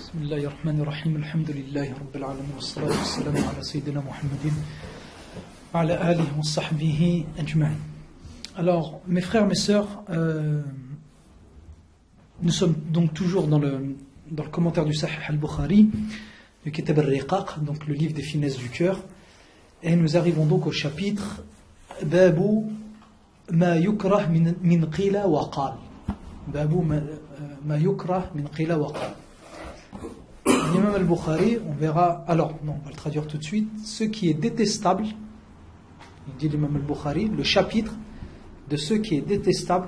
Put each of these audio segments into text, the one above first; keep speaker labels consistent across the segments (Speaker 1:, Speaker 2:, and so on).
Speaker 1: بسم الله الرحمن الرحيم الحمد لله رب العالمين والصلاة والسلام على سيدنا محمد وعلى آله وصحبه أجمعين. Alors, mes frères, mes sœurs, nous sommes donc toujours dans le commentaire du Sahih al-Bukhari, du Kitab al-Riqaq, donc le livre des finesses du cœur, et nous arrivons donc au chapitre Babu ma yukrah min qila wa qal. Babu ma yukrah min qila wa qal. L'imam al-Bukhari, on verra, alors non, on va le traduire tout de suite, ce qui est détestable, il dit l'imam al-Bukhari, le chapitre de ce qui est détestable,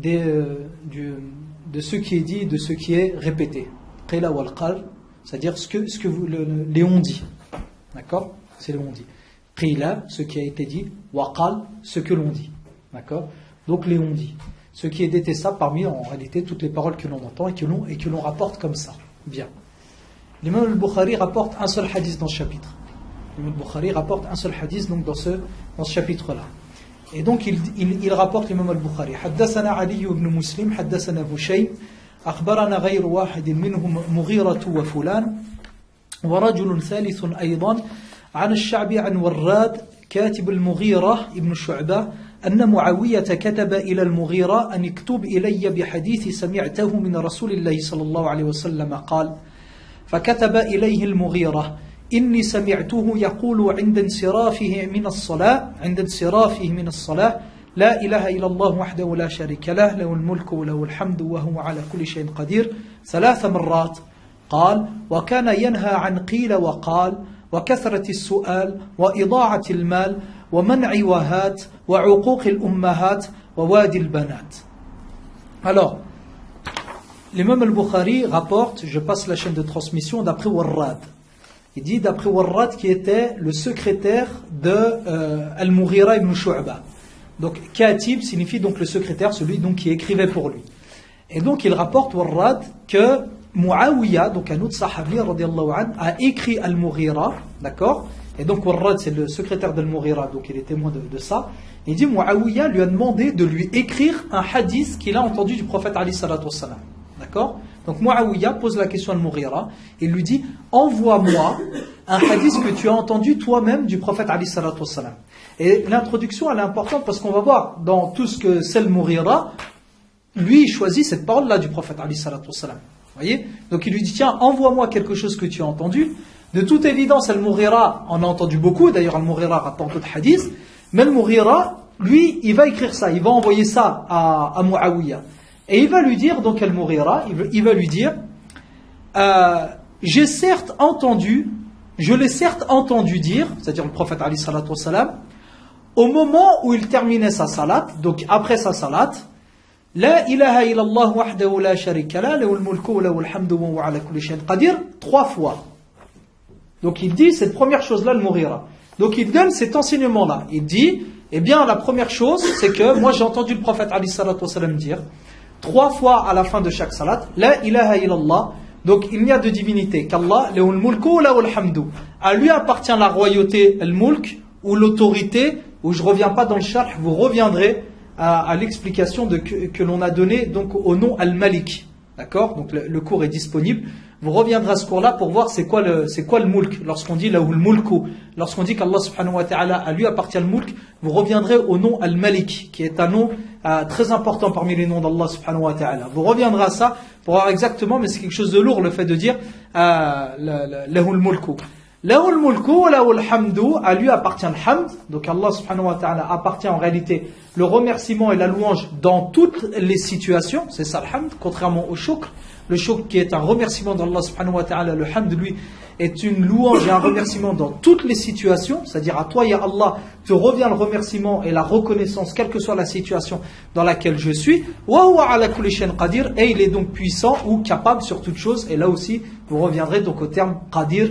Speaker 1: de ce qui est dit, de ce qui est répété. Qila wal qal, c'est-à-dire ce que vous, les on dit. D'accord? C'est les on dit. Qila, ce qui a été dit, wa qal, ce que l'on dit. D'accord? Donc les on dit. Ce qui est détestable parmi, en réalité, toutes les paroles que l'on entend et que l'on rapporte comme ça. Bien. L'imam al-Bukhari rapporte un seul hadith dans ce chapitre. L'imam al-Bukhari rapporte un seul hadith donc dans ce chapitre-là. Et donc il rapporte l'imam al-Bukhari. Haddathana Ali ibn Muslim, haddathana Hushaym, akhbarana ghayr wahid minhum Mughirah wa fulan, wa rajul thalith aydan, an al-Sha'bi an Warrad, كاتب المغيرة ابن شعبة أن معاوية كتب إلى المغيرة أن اكتب إلي بحديث سمعته من رسول الله صلى الله عليه وسلم قال فكتب إليه المغيرة إني سمعته يقول عند انصرافه من الصلاة لا إله إلا الله وحده لا شريك له له الملك وله الحمد وهو على كل شيء قدير 3 مرات قال وكان ينهى عن قيل وقال وكثرة السؤال وإضاعة المال ومنع وهات وعقوق الأمهات ووادي البنات. Alors, l'imam al-Bukhari rapporte, je passe la chaîne de transmission d'après Warrad. Il dit d'après Warrad qui était le secrétaire de Al-Mughira ibn Shu'ba. Donc Katib signifie donc le secrétaire, celui donc qui écrivait pour lui. Et donc il rapporte Warrad que Muawiya, donc un autre sahabi radiyallahu anhu, a écrit Al-Mughira, d'accord? Et donc Warrad c'est le secrétaire d'Al-Mughira, donc il est témoin de ça. Il dit Muawiya lui a demandé de lui écrire un hadith qu'il a entendu du prophète alayhi salatu wassalam. D'accord? Donc Muawiya pose la question à Al-Mughira et lui dit envoie-moi un hadith que tu as entendu toi-même du prophète alayhi salatu wassalam. Et l'introduction elle est importante parce qu'on va voir dans tout ce que c'est Al-Mughira, lui il choisit cette parole-là du prophète alayhi salatu wassalam. Voyez? Donc il lui dit tiens envoie-moi quelque chose que tu as entendu. De toute évidence Al-Mughira en a entendu beaucoup, d'ailleurs Al-Mughira rapporte d'autres hadiths, mais Al-Mughira lui il va écrire ça, il va envoyer ça à Muawiya et il va lui dire donc Al-Mughira il va lui dire je l'ai certes entendu dire, c'est-à-dire le prophète alayhi salatu wassalam, au moment où il terminait sa salat, donc après sa salat, La ilaha illallah wahdahu la sharika la, lahul mulku wa lahul hamdu wa huwa ala kulli shay'in qadir, 3 fois. Donc il dit cette première chose-là, le Mughira. Donc il donne cet enseignement-là. Il dit, eh bien la première chose, c'est que moi j'ai entendu le prophète alayhi salatu wassalam dire 3 fois à la fin de chaque salat, La ilaha illallah. Donc il n'y a de divinité qu'Allah, lahul mulku wa lahul hamdu. À lui appartient la royauté, le mulk, ou l'autorité, où je ne reviens pas dans le charh, vous reviendrez à l'explication que l'on a donnée donc au nom Al-Malik. D'accord? Donc le cours est disponible. Vous reviendrez à ce cours-là pour voir c'est quoi le mulk. Lorsqu'on dit là où le mulku, lorsqu'on dit qu'Allah subhanahu wa ta'ala à lui appartient le mulk, vous reviendrez au nom Al-Malik, qui est un nom très important parmi les noms d'Allah subhanahu wa ta'ala. Vous reviendrez à ça pour voir exactement, mais c'est quelque chose de lourd le fait de dire lahu al-mulku. Lahul mulku wa lahul hamdu, à lui appartient le hamd, donc Allah subhanahu wa ta'ala appartient en réalité le remerciement et la louange dans toutes les situations, c'est ça le hamd, contrairement au shukr. Le shukr qui est un remerciement d'Allah subhanahu wa ta'ala, le hamd lui est une louange et un remerciement dans toutes les situations, c'est-à-dire à toi ya Allah te revient le remerciement et la reconnaissance quelle que soit la situation dans laquelle je suis, wa huwa ala kulli shay'in qadir, et il est donc puissant ou capable sur toute chose, et là aussi vous reviendrez donc au terme qadir,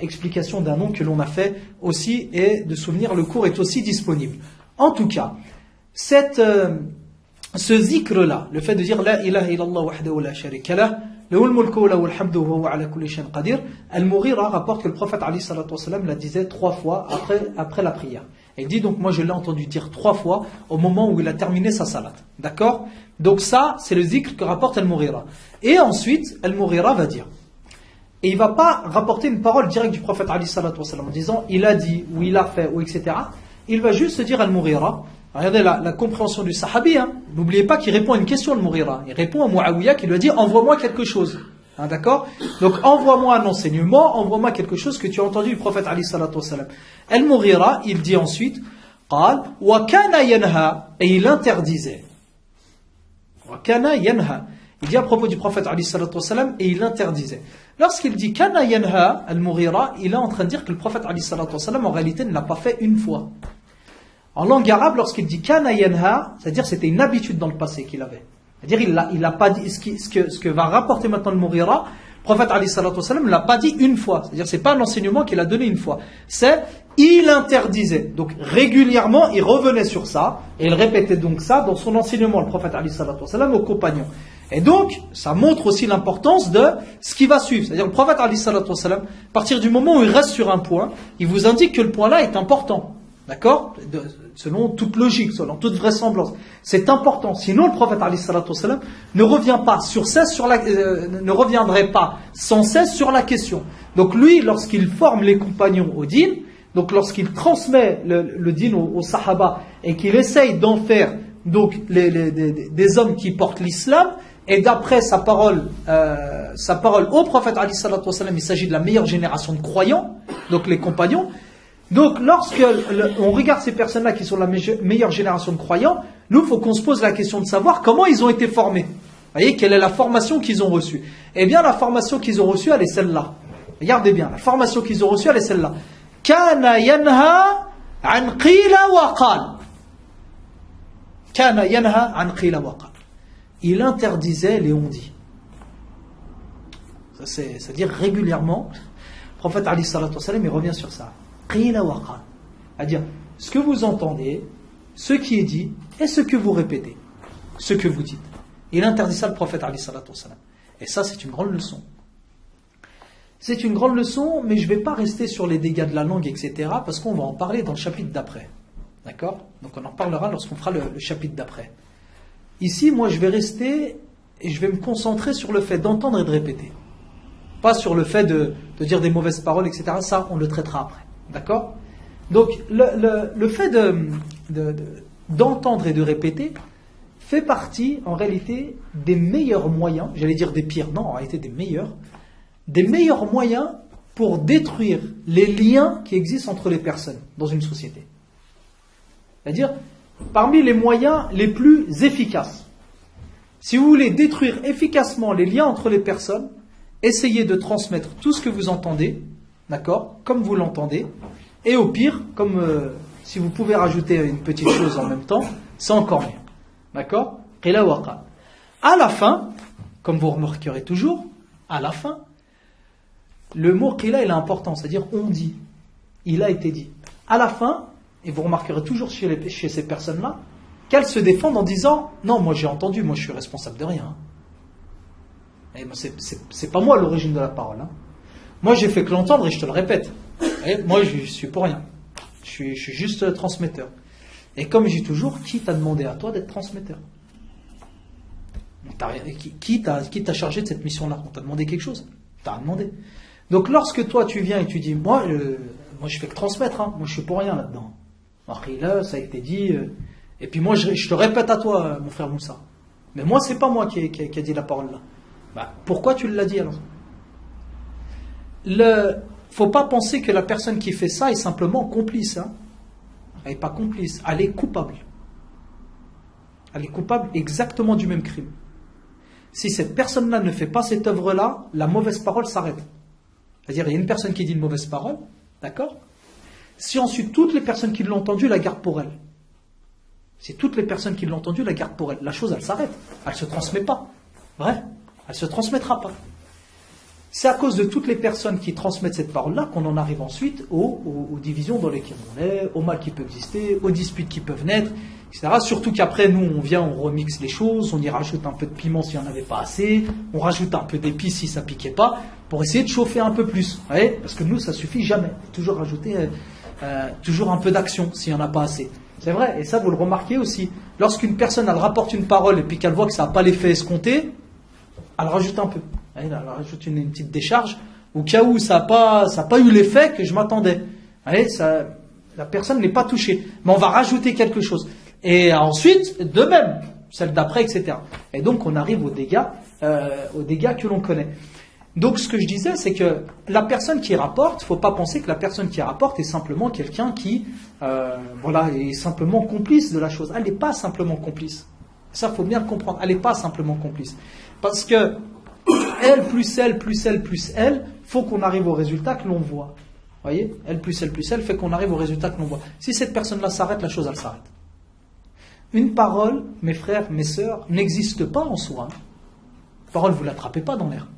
Speaker 1: explication d'un nom que l'on a fait aussi, et de souvenir le cours est aussi disponible. En tout cas, ce zikr-là, le fait de dire La ilaha illallah wahdahu la sharika lah, lahul mulku wa lahul hamdu wa huwa ala kulli shay'in qadir, Al-Mughira rapporte que le prophète alayhi salatu wassalam la disait 3 fois après la prière. Et il dit donc moi je l'ai entendu dire 3 fois au moment où il a terminé sa salat. D'accord? Donc ça, c'est le zikr que rapporte Al-Mughira. Et ensuite, Al-Mughira va dire. Et il ne va pas rapporter une parole directe du prophète Ali sallallahu alayhi wa sallam en disant il a dit, ou il a fait, ou etc. Il va juste se dire Al-Mughira. Regardez la compréhension du sahabi. Hein. N'oubliez pas qu'il répond à une question Al-Mughira. Il répond à Muawiyah qui lui a dit envoie-moi quelque chose. Hein, d'accord? Donc envoie-moi un enseignement, envoie-moi quelque chose que tu as entendu du prophète Ali sallallahu alayhi wa sallam. Al-Mughira, il dit ensuite قال وكان ينهى, et il interdisait. وكان ينهى. Il dit à propos du prophète Ali sallallahu alayhi wa sallam, et il interdisait. Lorsqu'il dit kana yanha al-Mughira, il est en train de dire que le prophète Ali sallallahu alayhi wa sallam en réalité ne l'a pas fait une fois. En langue arabe, lorsqu'il dit kana yanha, c'est-à-dire c'était une habitude dans le passé qu'il avait. C'est-à-dire il l'a pas dit, ce que va rapporter maintenant le Mughira, le prophète Ali sallallahu alayhi wa sallam ne l'a pas dit une fois. C'est-à-dire c'est pas un enseignement qu'il a donné une fois. C'est il interdisait. Donc régulièrement, il revenait sur ça et il répétait donc ça dans son enseignement, le prophète Ali sallallahu alayhi wa sallam aux compagnons. Et donc, ça montre aussi l'importance de ce qui va suivre. C'est-à-dire le prophète Ali sallallahu alayhi wa sallam, à partir du moment où il reste sur un point, il vous indique que le point-là est important. D'accord? Selon toute logique, selon toute vraisemblance. C'est important. Sinon, le prophète Ali sallallahu alayhi wa sallam ne revient pas ne reviendrait pas sans cesse sur la question. Donc lui, lorsqu'il forme les compagnons au dîn, donc lorsqu'il transmet le dîn aux sahaba et qu'il essaye d'en faire donc des hommes qui portent l'islam, et d'après sa parole au prophète Ali sallallahu alayhi wa sallam, il s'agit de la meilleure génération de croyants, donc les compagnons. Donc lorsque on regarde ces personnes-là qui sont la meilleure génération de croyants, nous, il faut qu'on se pose la question de savoir comment ils ont été formés. Vous voyez, quelle est la formation qu'ils ont reçue? Eh bien, la formation qu'ils ont reçue, elle est celle-là. Regardez bien, la formation qu'ils ont reçue, elle est celle-là. Kana yanha an qila wa qal. Kana yanha an qila wa qal. Il interdisait les on-dit. C'est-à-dire régulièrement, le prophète Ali sallallahu alayhi wa sallam, il revient sur ça. Qila wa qal. C'est-à-dire, ce que vous entendez, ce qui est dit, et ce que vous répétez, ce que vous dites. Il interdit ça, le prophète Ali sallallahu alayhi wa sallam. Et ça, c'est une grande leçon. C'est une grande leçon, mais je ne vais pas rester sur les dégâts de la langue, etc., parce qu'on va en parler dans le chapitre d'après. D'accord? Donc on en parlera lorsqu'on fera le chapitre d'après. Ici, moi, je vais rester et je vais me concentrer sur le fait d'entendre et de répéter. Pas sur le fait de dire des mauvaises paroles, etc. Ça, on le traitera après. D'accord? Donc, le fait d'entendre et de répéter fait partie, en réalité, des meilleurs moyens, j'allais dire des pires, non, en réalité des meilleurs moyens pour détruire les liens qui existent entre les personnes dans une société. C'est-à-dire, parmi les moyens les plus efficaces, si vous voulez détruire efficacement les liens entre les personnes, essayez de transmettre tout ce que vous entendez, d'accord, comme vous l'entendez, et au pire, comme si vous pouvez rajouter une petite chose en même temps, c'est encore mieux. D'accord? Qila wa qal. À la fin, comme vous remarquerez toujours, à la fin, le mot qila il est important, c'est-à-dire on dit, il a été dit. À la fin, et vous remarquerez toujours chez ces personnes-là, qu'elles se défendent en disant non, moi j'ai entendu, moi je suis responsable de rien. Et c'est pas moi l'origine de la parole. Hein. Moi j'ai fait que l'entendre et je te le répète. Et moi je suis pour rien. Je suis juste transmetteur. Et comme je dis toujours, qui t'a demandé à toi d'être transmetteur? Qui t'a chargé de cette mission-là? On t'a demandé quelque chose? T'as demandé. Donc lorsque toi tu viens et tu dis moi je fais que transmettre, hein. Moi je suis pour rien là-dedans. Là, ça a été dit. Et puis moi je te répète à toi, mon frère Moussa. Mais moi c'est pas moi qui a dit la parole là. Bah, pourquoi tu l'as dit alors? Faut pas penser que la personne qui fait ça est simplement complice. Hein. Elle n'est pas complice, elle est coupable. Elle est coupable exactement du même crime. Si cette personne-là ne fait pas cette œuvre-là, la mauvaise parole s'arrête. C'est-à-dire, il y a une personne qui dit une mauvaise parole, d'accord? Si ensuite toutes les personnes qui l'ont entendue la gardent pour elle, si toutes les personnes qui l'ont entendue la gardent pour elle, la chose elle s'arrête, elle ne se transmet pas. Vrai? Elle ne se transmettra pas. C'est à cause de toutes les personnes qui transmettent cette parole-là qu'on en arrive ensuite aux divisions dans lesquelles on est, au mal qui peut exister, aux disputes qui peuvent naître, etc. Surtout qu'après, nous, on remixe les choses, on y rajoute un peu de piment s'il n'y en avait pas assez, on rajoute un peu d'épices si ça piquait pas, pour essayer de chauffer un peu plus. Vous voyez? Parce que nous, ça suffit jamais. Il faut toujours rajouter toujours un peu d'action s'il n'y en a pas assez. C'est vrai, et ça vous le remarquez aussi. Lorsqu'une personne elle rapporte une parole et puis qu'elle voit que ça n'a pas l'effet escompté, elle rajoute un peu. Elle rajoute une petite décharge, au cas où ça n'a pas eu l'effet que je m'attendais. La personne n'est pas touchée, mais on va rajouter quelque chose. Et ensuite, de même, celle d'après, etc. Et donc on arrive aux dégâts que l'on connaît. Donc ce que je disais, c'est que la personne qui rapporte, il ne faut pas penser que la personne qui rapporte est simplement quelqu'un qui est simplement complice de la chose. Elle n'est pas simplement complice. Ça, il faut bien le comprendre. Elle n'est pas simplement complice. Parce que elle, plus elle, plus elle, plus elle, faut qu'on arrive au résultat que l'on voit. Vous voyez ? Elle, plus elle, plus elle, fait qu'on arrive au résultat que l'on voit. Si cette personne-là s'arrête, la chose, elle s'arrête. Une parole, mes frères, mes sœurs, n'existe pas en soi. Une parole, vous ne l'attrapez pas dans l'air.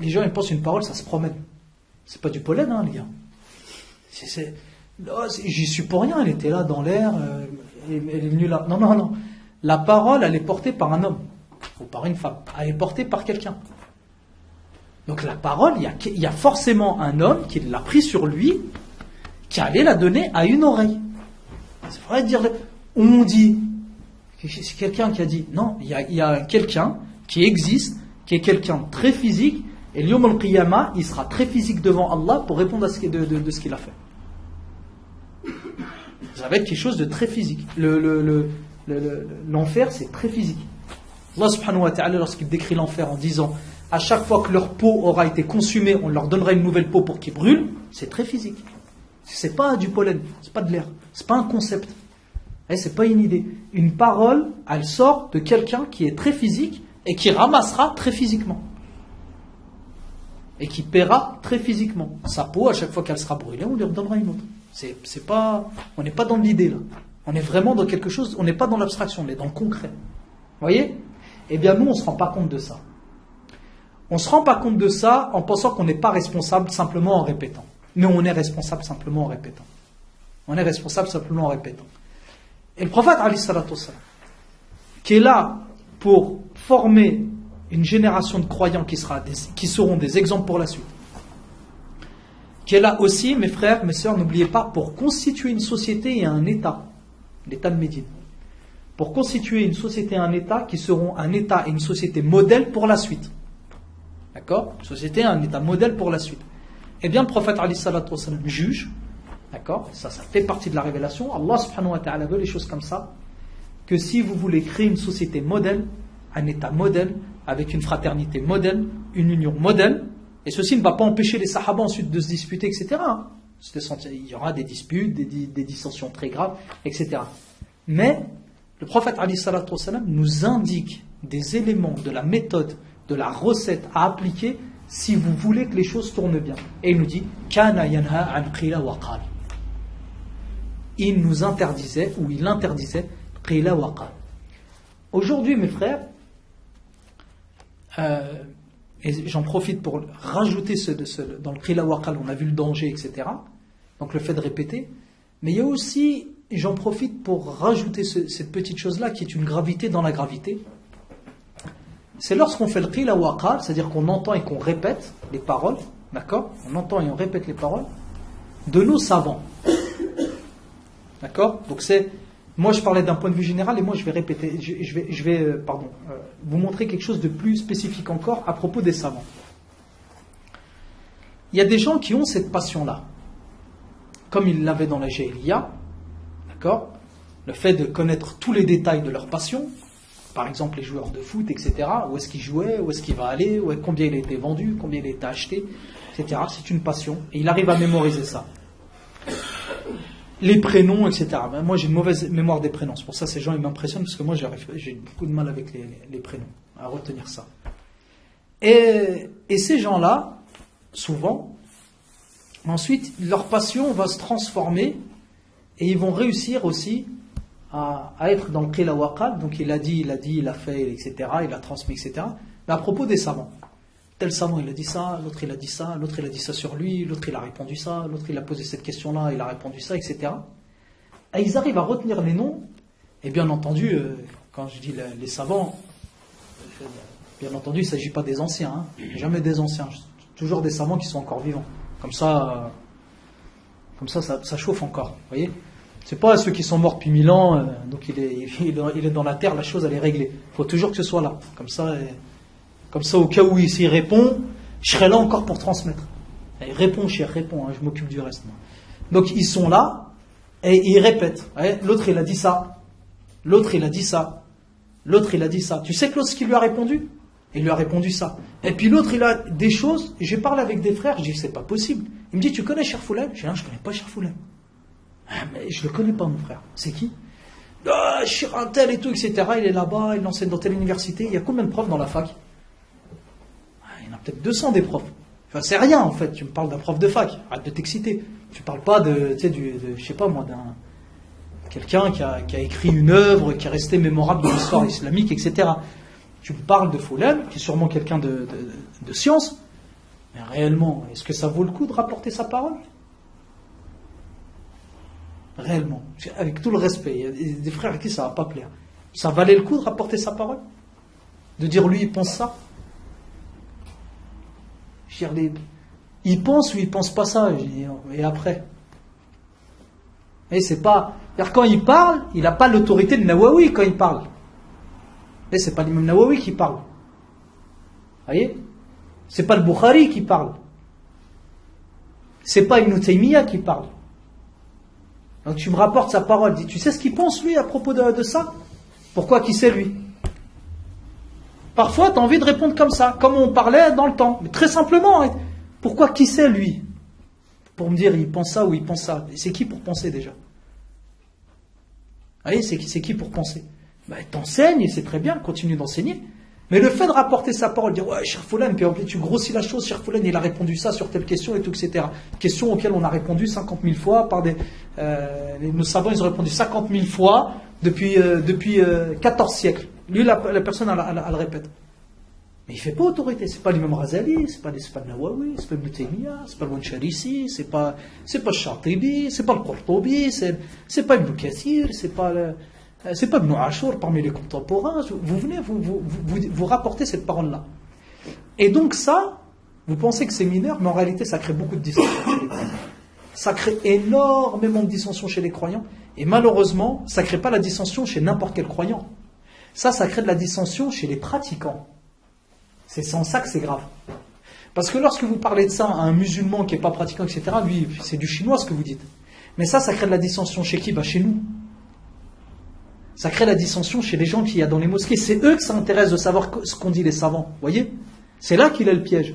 Speaker 1: Les gens, ils pensent une parole, ça se promène. C'est pas du pollen, les gars. J'y suis pour rien, elle était là dans l'air, elle est venue là. Non. La parole, elle est portée par un homme, ou par une femme. Elle est portée par quelqu'un. Donc la parole, il y a forcément un homme qui l'a pris sur lui, qui allait la donner à une oreille. C'est vrai de dire, on dit, c'est quelqu'un qui a dit, non, il y a quelqu'un qui existe, qui est quelqu'un de très physique, et l'Yawm al-Qiyamah, il sera très physique devant Allah pour répondre à ce qu'il a fait. Ça va être quelque chose de très physique. L'enfer, c'est très physique. Allah subhanahu wa ta'ala, lorsqu'il décrit l'enfer en disant à chaque fois que leur peau aura été consumée, on leur donnera une nouvelle peau pour qu'ils brûlent, c'est très physique. C'est pas du pollen, c'est pas de l'air, c'est pas un concept. C'est pas une idée. Une parole, elle sort de quelqu'un qui est très physique et qui ramassera très physiquement. Et qui paiera très physiquement. Sa peau, à chaque fois qu'elle sera brûlée, on lui redonnera une autre. On n'est pas dans l'idée là. On est vraiment dans quelque chose, on n'est pas dans l'abstraction, on est dans le concret. Vous voyez ? Eh bien nous, on ne se rend pas compte de ça. On ne se rend pas compte de ça en pensant qu'on n'est pas responsable simplement en répétant. Mais on est responsable simplement en répétant. On est responsable simplement en répétant. Et le prophète, alayhi salatu wassalam, qui est là pour former une génération de croyants qui seront des exemples pour la suite, qui est là aussi, mes frères, mes sœurs, n'oubliez pas, pour constituer une société et un État, l'État de Médine, pour constituer une société et un État qui seront un État et une société modèle pour la suite. D'accord ? Une société et un État modèle pour la suite. Eh bien, le prophète, alayhi salatu wassalam, juge, d'accord ? Ça fait partie de la révélation. Allah subhanahu wa ta'ala veut les choses comme ça, que si vous voulez créer une société modèle, un État modèle, avec une fraternité modèle, une union modèle, et ceci ne va pas empêcher les sahaba ensuite de se disputer, etc. Il y aura des disputes, des dissensions très graves, etc. Mais le prophète alayhi salatu wassalam nous indique des éléments de la méthode, de la recette à appliquer si vous voulez que les choses tournent bien. Et il nous dit Kana yanha an qila wa qal. Il nous interdisait, ou il interdisait qila wa qal. Aujourd'hui, mes frères, et j'en profite pour rajouter dans le qila wa qal, on a vu le danger, etc. Donc le fait de répéter. Mais il y a aussi, j'en profite pour rajouter cette petite chose-là qui est une gravité dans la gravité. C'est lorsqu'on fait le qila wa qal, c'est-à-dire qu'on entend et qu'on répète les paroles, d'accord ? On entend et on répète les paroles de nos savants. D'accord ? Donc moi je parlais d'un point de vue général et moi je vais répéter, je vais vous montrer quelque chose de plus spécifique encore à propos des savants. Il y a des gens qui ont cette passion-là, comme ils l'avaient dans la Jahiliya, d'accord ? Le fait de connaître tous les détails de leur passion, par exemple les joueurs de foot, etc. Où est-ce qu'il jouait, où est-ce qu'il va aller, combien il a été vendu, combien il a été acheté, etc. C'est une passion et il arrive à mémoriser ça. Les prénoms, etc. Moi j'ai une mauvaise mémoire des prénoms, c'est pour ça que ces gens ils m'impressionnent parce que moi j'ai beaucoup de mal avec les prénoms, à retenir ça. Et ces gens-là, souvent, ensuite leur passion va se transformer et ils vont réussir aussi à être dans le qila wa qal. Donc il a dit, il a fait, etc. Il a transmis, etc. Mais à propos des savants, tel savant il a dit ça, l'autre il a dit ça, l'autre il a dit ça sur lui, l'autre il a répondu ça, l'autre il a posé cette question-là, il a répondu ça, etc. Et ils arrivent à retenir les noms. Et bien entendu, quand je dis les savants, bien entendu il ne s'agit pas des anciens, jamais des anciens, toujours des savants qui sont encore vivants. Comme ça, Comme ça chauffe encore. Vous voyez? C'est pas ceux qui sont morts depuis 1000 ans, donc il est dans la terre, la chose elle est réglée. Il faut toujours que ce soit là. Comme ça, au cas où s'il répond, je serai là encore pour transmettre. Et réponds, cher, réponds, hein, je m'occupe du reste. Moi. Donc ils sont là et ils répètent. L'autre il a dit ça. L'autre il a dit ça. L'autre il a dit ça. Tu sais que l'autre ce qu'il lui a répondu? Il lui a répondu ça. Et puis l'autre il a des choses. J'ai parlé avec des frères, je dis c'est pas possible. Il me dit tu connais Cher Foulem? Je dis non, je connais pas Cher Foulem. Ah, mais je le connais pas mon frère. C'est qui? Ah, Cher un tel et tout, etc. Il est là-bas, il enseigne dans telle université. Il y a combien de profs dans la fac? Il y en a peut-être 200 des profs. Enfin, c'est rien en fait. Tu me parles d'un prof de fac. Arrête de t'exciter. Tu parles pas je sais pas moi, d'un quelqu'un qui a écrit une œuvre qui est restée mémorable de l'histoire islamique, etc. Tu me parles de Foulem, qui est sûrement quelqu'un de science. Mais réellement, est-ce que ça vaut le coup de rapporter sa parole? Réellement, avec tout le respect, il y a des frères à qui ça va pas plaire. Ça valait le coup de rapporter sa parole? De dire lui il pense ça? Je veux dire, il pense ou il pense pas ça? Je dis, et après? Et c'est pas. Quand il parle, il n'a pas l'autorité de Nawawi quand il parle. Et c'est pas l'imam Nawawi qui parle. Vous voyez? C'est pas le Bukhari qui parle. C'est pas Ibn Taymiyyah qui parle. Donc tu me rapportes sa parole, dis, tu sais ce qu'il pense lui à propos de ça? Pourquoi qui sait lui? Parfois tu as envie de répondre comme ça, comme on parlait dans le temps. Mais très simplement, hein, pourquoi qui sait lui? Pour me dire il pense ça ou il pense ça. C'est qui pour penser déjà? Vous voyez, c'est qui pour penser? T'enseignes, c'est très bien, continue d'enseigner. Mais le fait de rapporter sa parole, dire ouais, Cher Foulem, puis tu grossis la chose, Cher Foulem, il a répondu ça sur telle question et tout, etc. Question auxquelles on a répondu 50 000 fois par nos savants, ils ont répondu 50 000 fois depuis 14 siècles. Lui, la personne, elle le répète. Mais il ne fait pas autorité. C'est pas l'imam Razali, c'est pas le Nawawi, c'est pas Ibn Taymiyyah, c'est pas le Wancharisi, c'est pas le Shatibi, c'est pas le Qurtubi, c'est pas Ibn Kathir, c'est pas Ibn Ashur parmi les contemporains. Vous venez, vous rapportez cette parole-là. Et donc ça, vous pensez que c'est mineur, mais en réalité, ça crée beaucoup de dissensions chez les croyants. Ça crée énormément de dissensions chez les croyants. Et malheureusement, ça ne crée pas la dissension chez n'importe quel croyant. Ça crée de la dissension chez les pratiquants. C'est sans ça que c'est grave. Parce que lorsque vous parlez de ça à un musulman qui n'est pas pratiquant, etc., lui, c'est du chinois ce que vous dites. Mais ça crée de la dissension chez qui? Chez nous. Ça crée la dissension chez les gens qu'il y a dans les mosquées. C'est eux qui s'intéressent de savoir ce qu'ont dit les savants. Vous voyez? C'est là qu'il est le piège.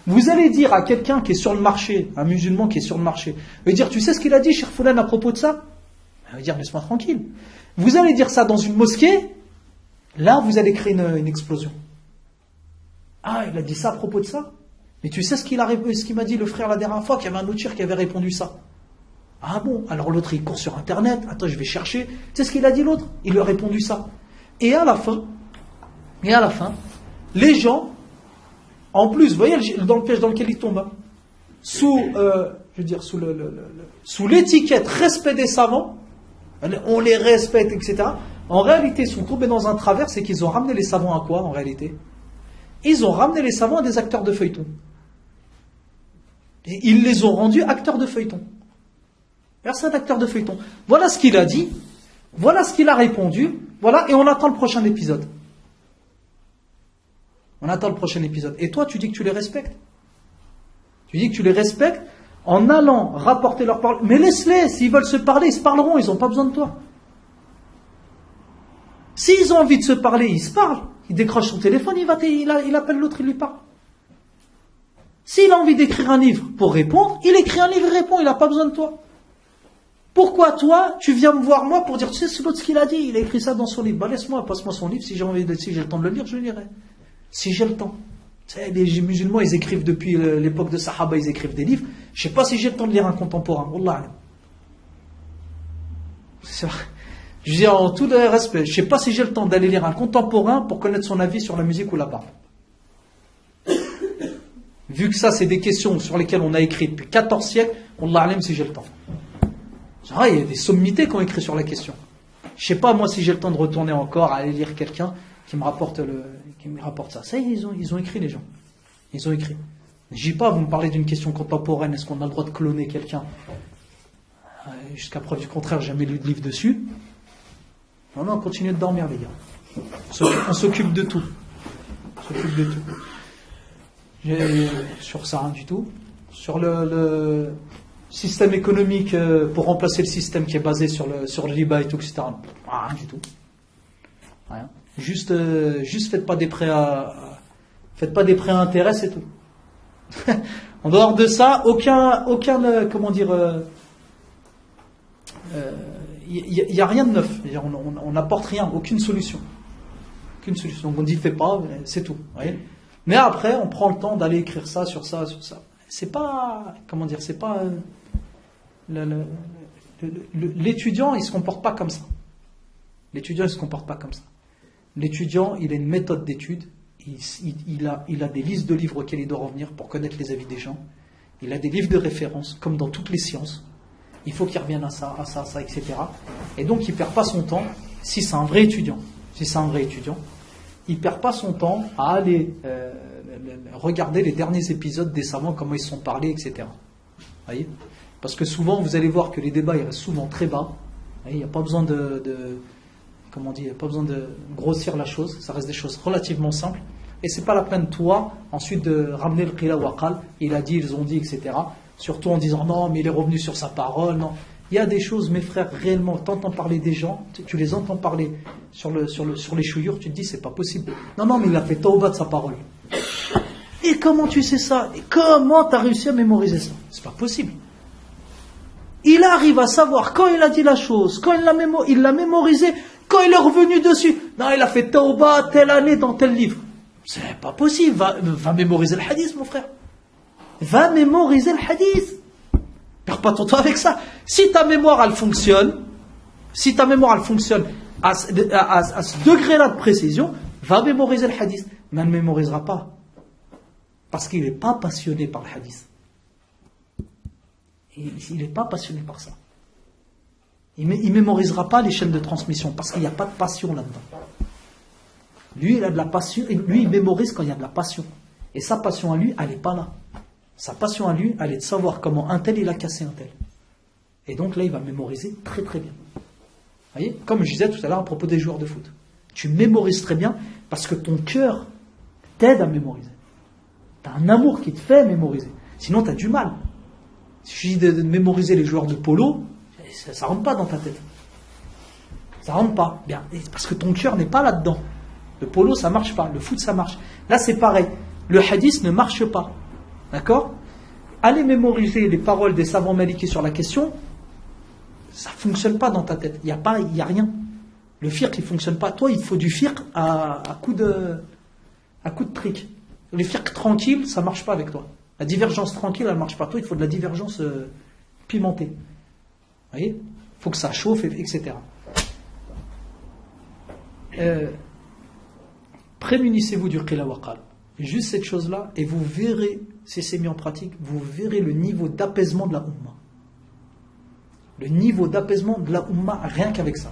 Speaker 1: Vous allez dire à quelqu'un qui est sur le marché, un musulman qui est sur le marché, vous allez dire, tu sais ce qu'il a dit, Cher Foulem, à propos de ça? Il va dire, laisse-moi tranquille. Vous allez dire ça dans une mosquée, là, vous allez créer une explosion. Ah, il a dit ça à propos de ça? Mais tu sais ce qu'il m'a dit le frère la dernière fois, qu'il y avait un autre cher qui avait répondu ça? Ah bon? Alors l'autre, il court sur Internet. Attends, je vais chercher. Tu sais ce qu'il a dit l'autre? Il lui a répondu ça. Et à la fin, les gens, en plus, vous voyez dans le piège dans lequel ils tombent, sous l'étiquette respect des savants, on les respecte, etc. En réalité, ils sont tombés dans un travers, c'est qu'ils ont ramené les savants à quoi, en réalité? Ils ont ramené les savants à des acteurs de feuilleton. Et ils les ont rendus acteurs de feuilleton. C'est un acteur de feuilleton. Voilà ce qu'il a dit, voilà ce qu'il a répondu, voilà, et on attend le prochain épisode. On attend le prochain épisode. Et toi, tu dis que tu les respectes. Tu dis que tu les respectes en allant rapporter leur parole. Mais laisse-les, s'ils veulent se parler, ils se parleront, ils n'ont pas besoin de toi. S'ils ont envie de se parler, ils se parlent. Il décroche son téléphone, il appelle l'autre, il lui parle. S'il a envie d'écrire un livre pour répondre, il écrit un livre et répond, il n'a pas besoin de toi. Pourquoi toi, tu viens me voir moi pour dire, tu sais, c'est l'autre ce qu'il a dit, il a écrit ça dans son livre. Laisse-moi, passe-moi son livre, si j'ai le temps de le lire, je le lirai. Si j'ai le temps. Tu sais, les musulmans, ils écrivent depuis l'époque de Sahaba, ils écrivent des livres. Je ne sais pas si j'ai le temps de lire un contemporain. Wallah. C'est vrai. Je dis en tout le respect, je ne sais pas si j'ai le temps d'aller lire un contemporain pour connaître son avis sur la musique ou la parole. Vu que ça, c'est des questions sur lesquelles on a écrit depuis 14 siècles, Wallah alim si j'ai le temps. Il y a des sommités qui ont écrit sur la question. Je ne sais pas moi si j'ai le temps de retourner encore à aller lire quelqu'un qui me rapporte ça. Ça, ils ont écrit les gens. Ils ont écrit. Je dis pas, vous me parlez d'une question contemporaine, est-ce qu'on a le droit de cloner quelqu'un? Jusqu'à preuve du contraire, j'ai jamais lu de livre dessus. Non, non, continuez de dormir, les gars. On s'occupe de tout. On s'occupe de tout. Sur ça, rien du tout. Sur le système économique pour remplacer le système qui est basé sur le riba et tout, etc. Rien du tout. Rien. Juste faites pas des prêts à intérêt, c'est tout. En dehors de ça, aucun comment dire, il y a rien de neuf. On n'apporte rien, aucune solution. Aucune solution. On dit fais pas, c'est tout. Voyez. Mais après, on prend le temps d'aller écrire ça, sur ça, sur ça. C'est pas, comment dire, c'est pas l'étudiant, il se comporte pas comme ça. L'étudiant, il se comporte pas comme ça. L'étudiant, il a une méthode d'étude. Il a des listes de livres auxquels il doit revenir pour connaître les avis des gens. Il a des livres de référence, comme dans toutes les sciences. Il faut qu'il revienne à ça, etc. Et donc, il ne perd pas son temps, si c'est un vrai étudiant. Si c'est un vrai étudiant, il ne perd pas son temps à aller regarder les derniers épisodes des savants, comment ils se sont parlés, etc. Voyez ? Parce que souvent, vous allez voir que les débats, ils restent souvent très bas. Il n'y a pas besoin comment on dit, il n'y a pas besoin de grossir la chose. Ça reste des choses relativement simples. Et c'est pas la peine, toi, ensuite de ramener le qila waqal. Il a dit, ils ont dit, etc. Surtout en disant, non, mais il est revenu sur sa parole. Non. Il y a des choses, mes frères, réellement, t'entends parler des gens, tu les entends parler sur les chouillures, tu te dis, c'est pas possible. Non, non, mais il a fait tauba de sa parole. Et comment tu sais ça? Et comment tu as réussi à mémoriser ça? C'est pas possible. Il arrive à savoir quand il a dit la chose, quand il l'a mémorisé, quand il est revenu dessus. Non, il a fait tauba telle année dans tel livre. C'est pas possible. Va mémoriser le hadith, mon frère. Va mémoriser le hadith. Perds pas ton temps avec ça. Si ta mémoire elle fonctionne, à ce degré-là de précision, va mémoriser le hadith. Mais elle ne mémorisera pas. Parce qu'il n'est pas passionné par le hadith. Il n'est pas passionné par ça. Il ne mémorisera pas les chaînes de transmission parce qu'il n'y a pas de passion là-dedans. Lui, il a de la passion. Lui, il mémorise quand il y a de la passion. Et sa passion à lui, elle n'est pas là. Sa passion à lui, elle est de savoir comment un tel, il a cassé un tel. Et donc là, il va mémoriser très très bien. Vous voyez ? Comme je disais tout à l'heure à propos des joueurs de foot. Tu mémorises très bien parce que ton cœur t'aide à mémoriser. Tu as un amour qui te fait mémoriser. Sinon, tu as du mal. Il suffit de mémoriser les joueurs de polo, ça ne rentre pas dans ta tête. Ça ne rentre pas. Bien, parce que ton cœur n'est pas là-dedans. Le polo, ça ne marche pas. Le foot, ça marche. Là, c'est pareil. Le hadith ne marche pas. D'accord ? Allez mémoriser les paroles des savants malikis sur la question, ça ne fonctionne pas dans ta tête. Il n'y a rien. Le fiqh, il ne fonctionne pas. Toi, il te faut du fiqh à coup de trick. Le fiqh tranquille, ça ne marche pas avec toi. La divergence tranquille, elle ne marche pas. Toi, il faut de la divergence pimentée. Vous voyez ? Il faut que ça chauffe, etc. Prémunissez-vous du qila waqal. Juste cette chose-là, et vous verrez, si c'est mis en pratique, vous verrez le niveau d'apaisement de la Ummah. Le niveau d'apaisement de la Ummah, rien qu'avec ça.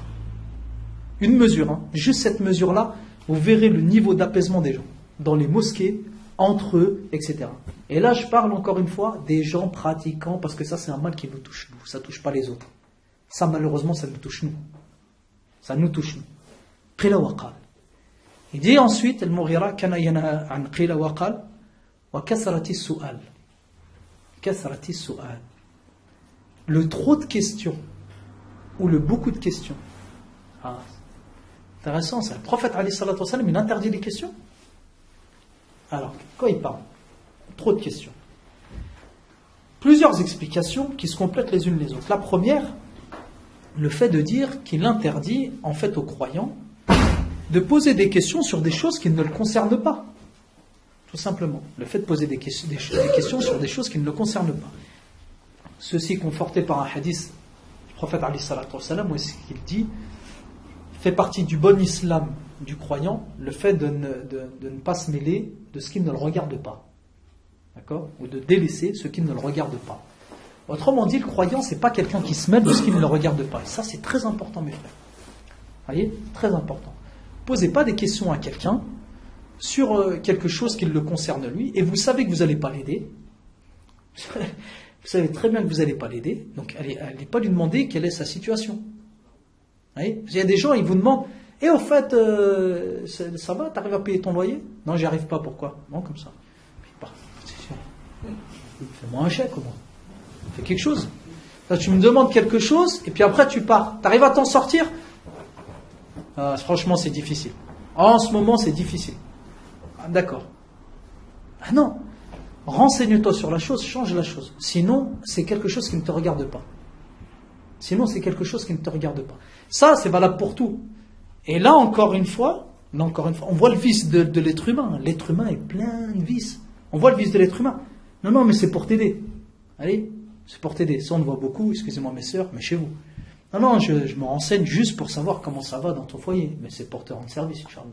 Speaker 1: Une mesure, hein. Juste cette mesure-là, vous verrez le niveau d'apaisement des gens. Dans les mosquées, entre eux, etc. Et là, je parle encore une fois des gens pratiquants, parce que ça, c'est un mal qui nous touche, nous. Ça ne touche pas les autres. Ça, malheureusement, ça nous touche, nous. Ça nous touche, nous. Qila waqal. Il dit ensuite, Al-Mughira, kana yana an qila waqal, wa kasrati su'al. Kasrati su'al. Le trop de questions, ou le beaucoup de questions. Ah, intéressant ça. Le prophète, alayhi salatu wa sallam, il interdit les questions. Alors, quand il parle, trop de questions. Plusieurs explications qui se complètent les unes les autres. La première, le fait de dire qu'il interdit, en fait, aux croyants, de poser des questions sur des choses qui ne le concernent pas. Tout simplement. Le fait de poser des questions sur des choses qui ne le concernent pas. Ceci conforté par un hadith du prophète alayhi salatu wa sallam, où est-ce qu'il dit fait partie du bon islam du croyant, le fait de ne pas se mêler de ce qui ne le regarde pas. D'accord ? Ou de délaisser ce qui ne le regarde pas. Autrement dit, le croyant, c'est pas quelqu'un qui se mêle de ce qui ne le regarde pas. Et ça, c'est très important, mes frères. Vous voyez ? Très important. Posez pas des questions à quelqu'un sur quelque chose qui le concerne lui, et vous savez que vous n'allez pas l'aider. Vous savez très bien que vous n'allez pas l'aider, donc allez pas lui demander quelle est sa situation. Vous voyez, il y a des gens, ils vous demandent, et au fait, ça va, t'arrives à payer ton loyer? Non, j'y arrive pas, pourquoi? Non, comme ça. Fais-moi un chèque au moins. Fais quelque chose. Là, tu me demandes quelque chose, et puis après tu pars. T'arrives à t'en sortir? Franchement, c'est difficile. En ce moment, c'est difficile. Ah, d'accord. Ah non. Renseigne-toi sur la chose, change la chose. Sinon, c'est quelque chose qui ne te regarde pas. Sinon, c'est quelque chose qui ne te regarde pas. Ça, c'est valable pour tout. Et là, encore une fois, on voit le vice de l'être humain. L'être humain est plein de vices. On voit le vice de l'être humain. Non, mais c'est pour t'aider. Allez, c'est pour t'aider. Ça, on le voit beaucoup, excusez-moi mes sœurs, mais chez vous. Non, je me renseigne juste pour savoir comment ça va dans ton foyer. Mais c'est pour te rendre service, Inch'Allah.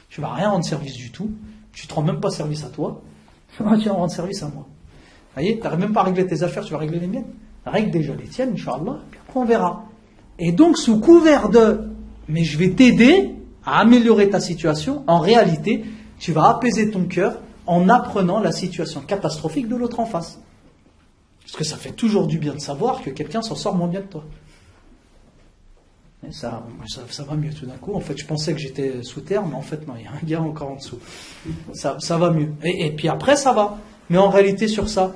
Speaker 1: Tu ne vas rien rendre service du tout. Tu ne te rends même pas service à toi. Tu vas rendre service à moi. Vous voyez, tu n'arrives même pas à régler tes affaires, tu vas régler les miennes. Règle déjà les tiennes, Inch'Allah, puis après on verra. Et donc, sous couvert mais je vais t'aider à améliorer ta situation, en réalité, tu vas apaiser ton cœur en apprenant la situation catastrophique de l'autre en face. Parce que ça fait toujours du bien de savoir que quelqu'un s'en sort moins bien que toi. Et ça va mieux tout d'un coup. En fait, je pensais que j'étais sous terre, mais en fait, non, il y a un gars encore en dessous. Ça va mieux. Et puis après, ça va. Mais en réalité, sur ça,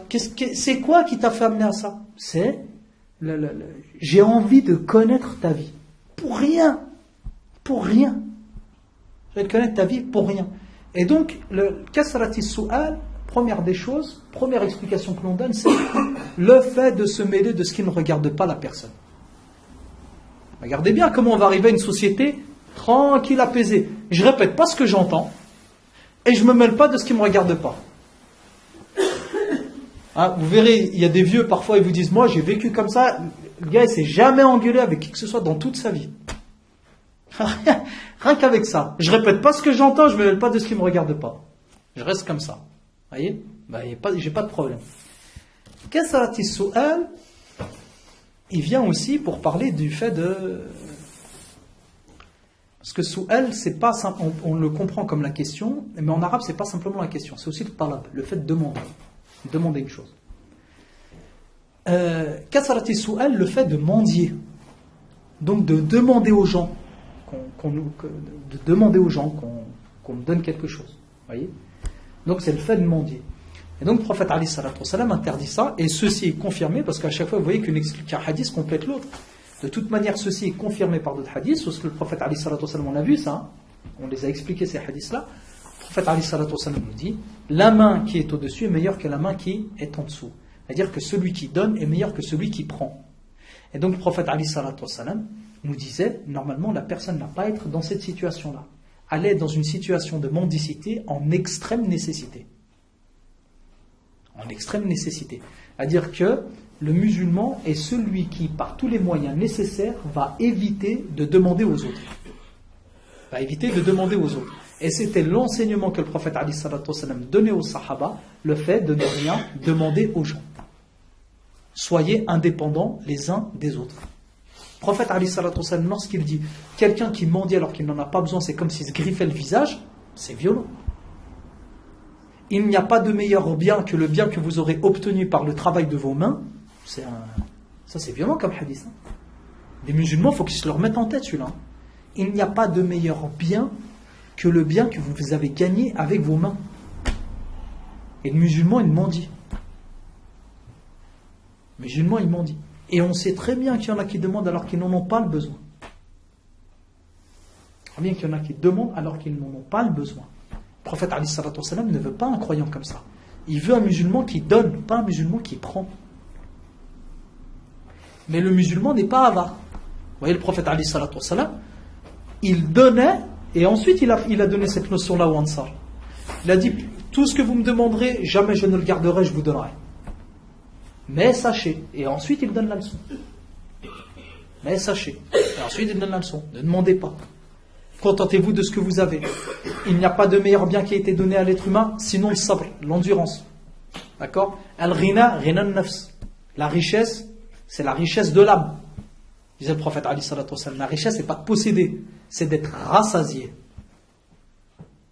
Speaker 1: c'est quoi qui t'a fait amener à ça? C'est j'ai envie de connaître ta vie. Pour rien. Pour rien. Je vais connaître ta vie pour rien. Et donc, le kasrati su'al, première des choses, première explication que l'on donne, c'est le fait de se mêler de ce qui ne regarde pas la personne. Regardez bien comment on va arriver à une société tranquille, apaisée. Je répète pas ce que j'entends et je me mêle pas de ce qui ne me regarde pas. Hein, vous verrez, il y a des vieux, parfois, ils vous disent, moi j'ai vécu comme ça, le gars il s'est jamais engueulé avec qui que ce soit dans toute sa vie. Rien qu'avec ça. Je répète pas ce que j'entends, je me mêle pas de ce qui ne me regarde pas. Je reste comme ça. Vous voyez, j'ai pas de problème. Kasrati su'al, il vient aussi pour parler du fait de... Parce que su'al, c'est pas simple, on le comprend comme la question, mais en arabe, c'est pas simplement la question, c'est aussi le talab, le fait de demander une chose. Kasrati su'al, le fait de mendier. Donc de demander aux gens qu'on me donne quelque chose. Voyez. Donc c'est le fait de mendier. Et donc le prophète Ali sallallahu alayhi wa sallam interdit ça, et ceci est confirmé, parce qu'à chaque fois vous voyez qu'un hadith complète l'autre. De toute manière, ceci est confirmé par d'autres hadiths, parce que le prophète Ali sallallahu alayhi wa sallam, on a vu ça, hein, on les a expliqués ces hadiths-là. Le prophète Ali sallallahu alayhi wa sallam nous dit, la main qui est au-dessus est meilleure que la main qui est en dessous. C'est-à-dire que celui qui donne est meilleur que celui qui prend. Et donc le prophète Ali sallallahu alayhi wa sallam nous disait, normalement la personne n'a pas à être dans cette situation-là. Elle est dans une situation de mendicité en extrême nécessité. En extrême nécessité. C'est-à-dire que le musulman est celui qui, par tous les moyens nécessaires, va éviter de demander aux autres. Va éviter de demander aux autres. Et c'était l'enseignement que le prophète Ali sallallahu alayhi wa sallam donnait aux sahaba, le fait de ne rien demander aux gens. Soyez indépendants les uns des autres. Le prophète Ali sallallahu alayhi wa sallam, lorsqu'il dit quelqu'un qui mendie alors qu'il n'en a pas besoin, c'est comme s'il se griffait le visage, c'est violent. Il n'y a pas de meilleur bien que le bien que vous aurez obtenu par le travail de vos mains. Ça c'est violent comme hadith. Hein. Les musulmans, il faut qu'ils se le remettent en tête celui-là. Il n'y a pas de meilleur bien que le bien que vous avez gagné avec vos mains. Et le musulman, il mendie. Le musulman, il mendie. Et on sait très bien qu'il y en a qui demandent alors qu'ils n'en ont pas le besoin. Très bien qu'il y en a qui demandent alors qu'ils n'en ont pas le besoin. Le prophète Ali sallallahu alayhi wa sallam ne veut pas un croyant comme ça. Il veut un musulman qui donne, pas un musulman qui prend. Mais le musulman n'est pas avare. Vous voyez, le prophète Ali sallallahu alayhi wa sallam, il donnait, et ensuite il a donné cette notion-là au Ansar. Il a dit, tout ce que vous me demanderez, jamais je ne le garderai, je vous donnerai. Mais sachez, et ensuite il donne la leçon. Mais sachez, et ensuite il donne la leçon. Ne demandez pas. Contentez-vous de ce que vous avez. Il n'y a pas de meilleur bien qui a été donné à l'être humain, sinon le sabr, l'endurance. D'accord? Al-ghina, ghina al-nafs. La richesse, c'est la richesse de l'âme. Disait le prophète Ali sallallahu alayhi wa sallam. La richesse, c'est pas de posséder, c'est d'être rassasié.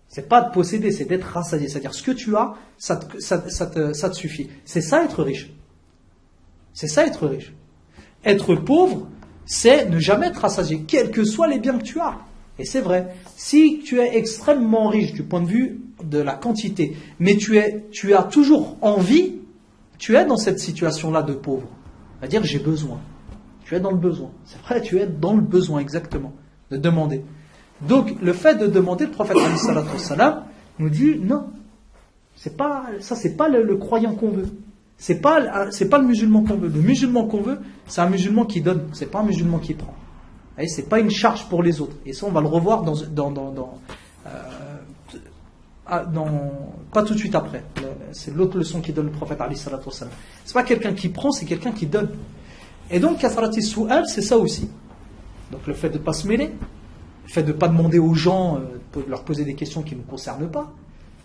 Speaker 1: C'est pas de posséder, c'est d'être rassasié. C'est-à-dire, ce que tu as, ça te suffit. C'est ça être riche. C'est ça être riche. Être pauvre, c'est ne jamais être rassasié, quels que soient les biens que tu as. Et c'est vrai, si tu es extrêmement riche du point de vue de la quantité, mais tu as toujours envie, tu es dans cette situation-là de pauvre. C'est-à-dire j'ai besoin. Tu es dans le besoin. C'est vrai, tu es dans le besoin exactement, de demander. Donc le fait de demander, le prophète nous dit non, c'est pas le croyant qu'on veut. C'est pas le musulman qu'on veut. Le musulman qu'on veut, c'est un musulman qui donne, c'est pas un musulman qui prend. Et c'est pas une charge pour les autres. Et ça, on va le revoir pas tout de suite après. C'est l'autre leçon qui donne le prophète alayhi salatu wassalam. C'est pas quelqu'un qui prend, c'est quelqu'un qui donne. Et donc, kathrati su'al, c'est ça aussi. Donc, le fait de ne pas se mêler, le fait de ne pas demander aux gens, de leur poser des questions qui ne nous concernent pas,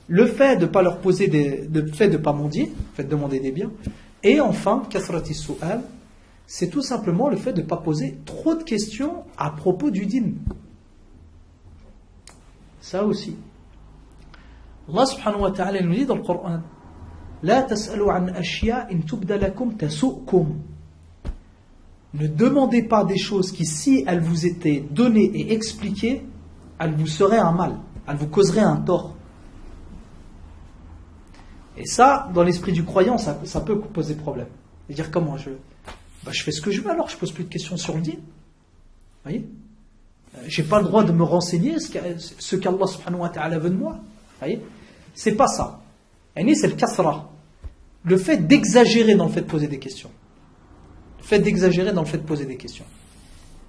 Speaker 1: le fait de ne pas leur poser le fait de ne pas mendier, le fait de demander des biens, et enfin, kathrati su'al, c'est tout simplement le fait de ne pas poser trop de questions à propos du dîn. Ça aussi. Allah subhanahu wa ta'ala nous dit dans le Coran, La tas'alu an ashya in tubda lakum tasu'kum. Ne demandez pas des choses qui, si elles vous étaient données et expliquées, elles vous seraient un mal, elles vous causeraient un tort. Et ça, dans l'esprit du croyant, ça peut poser problème. Et dire comment je fais ce que je veux, alors je pose plus de questions sur le dîn. Vous voyez, j'ai pas le droit de me renseigner ce qu'Allah subhanahu wa ta'ala veut de moi. Vous voyez, c'est pas ça. Et c'est le kasra, le fait d'exagérer dans le fait de poser des questions. Le fait d'exagérer dans le fait de poser des questions.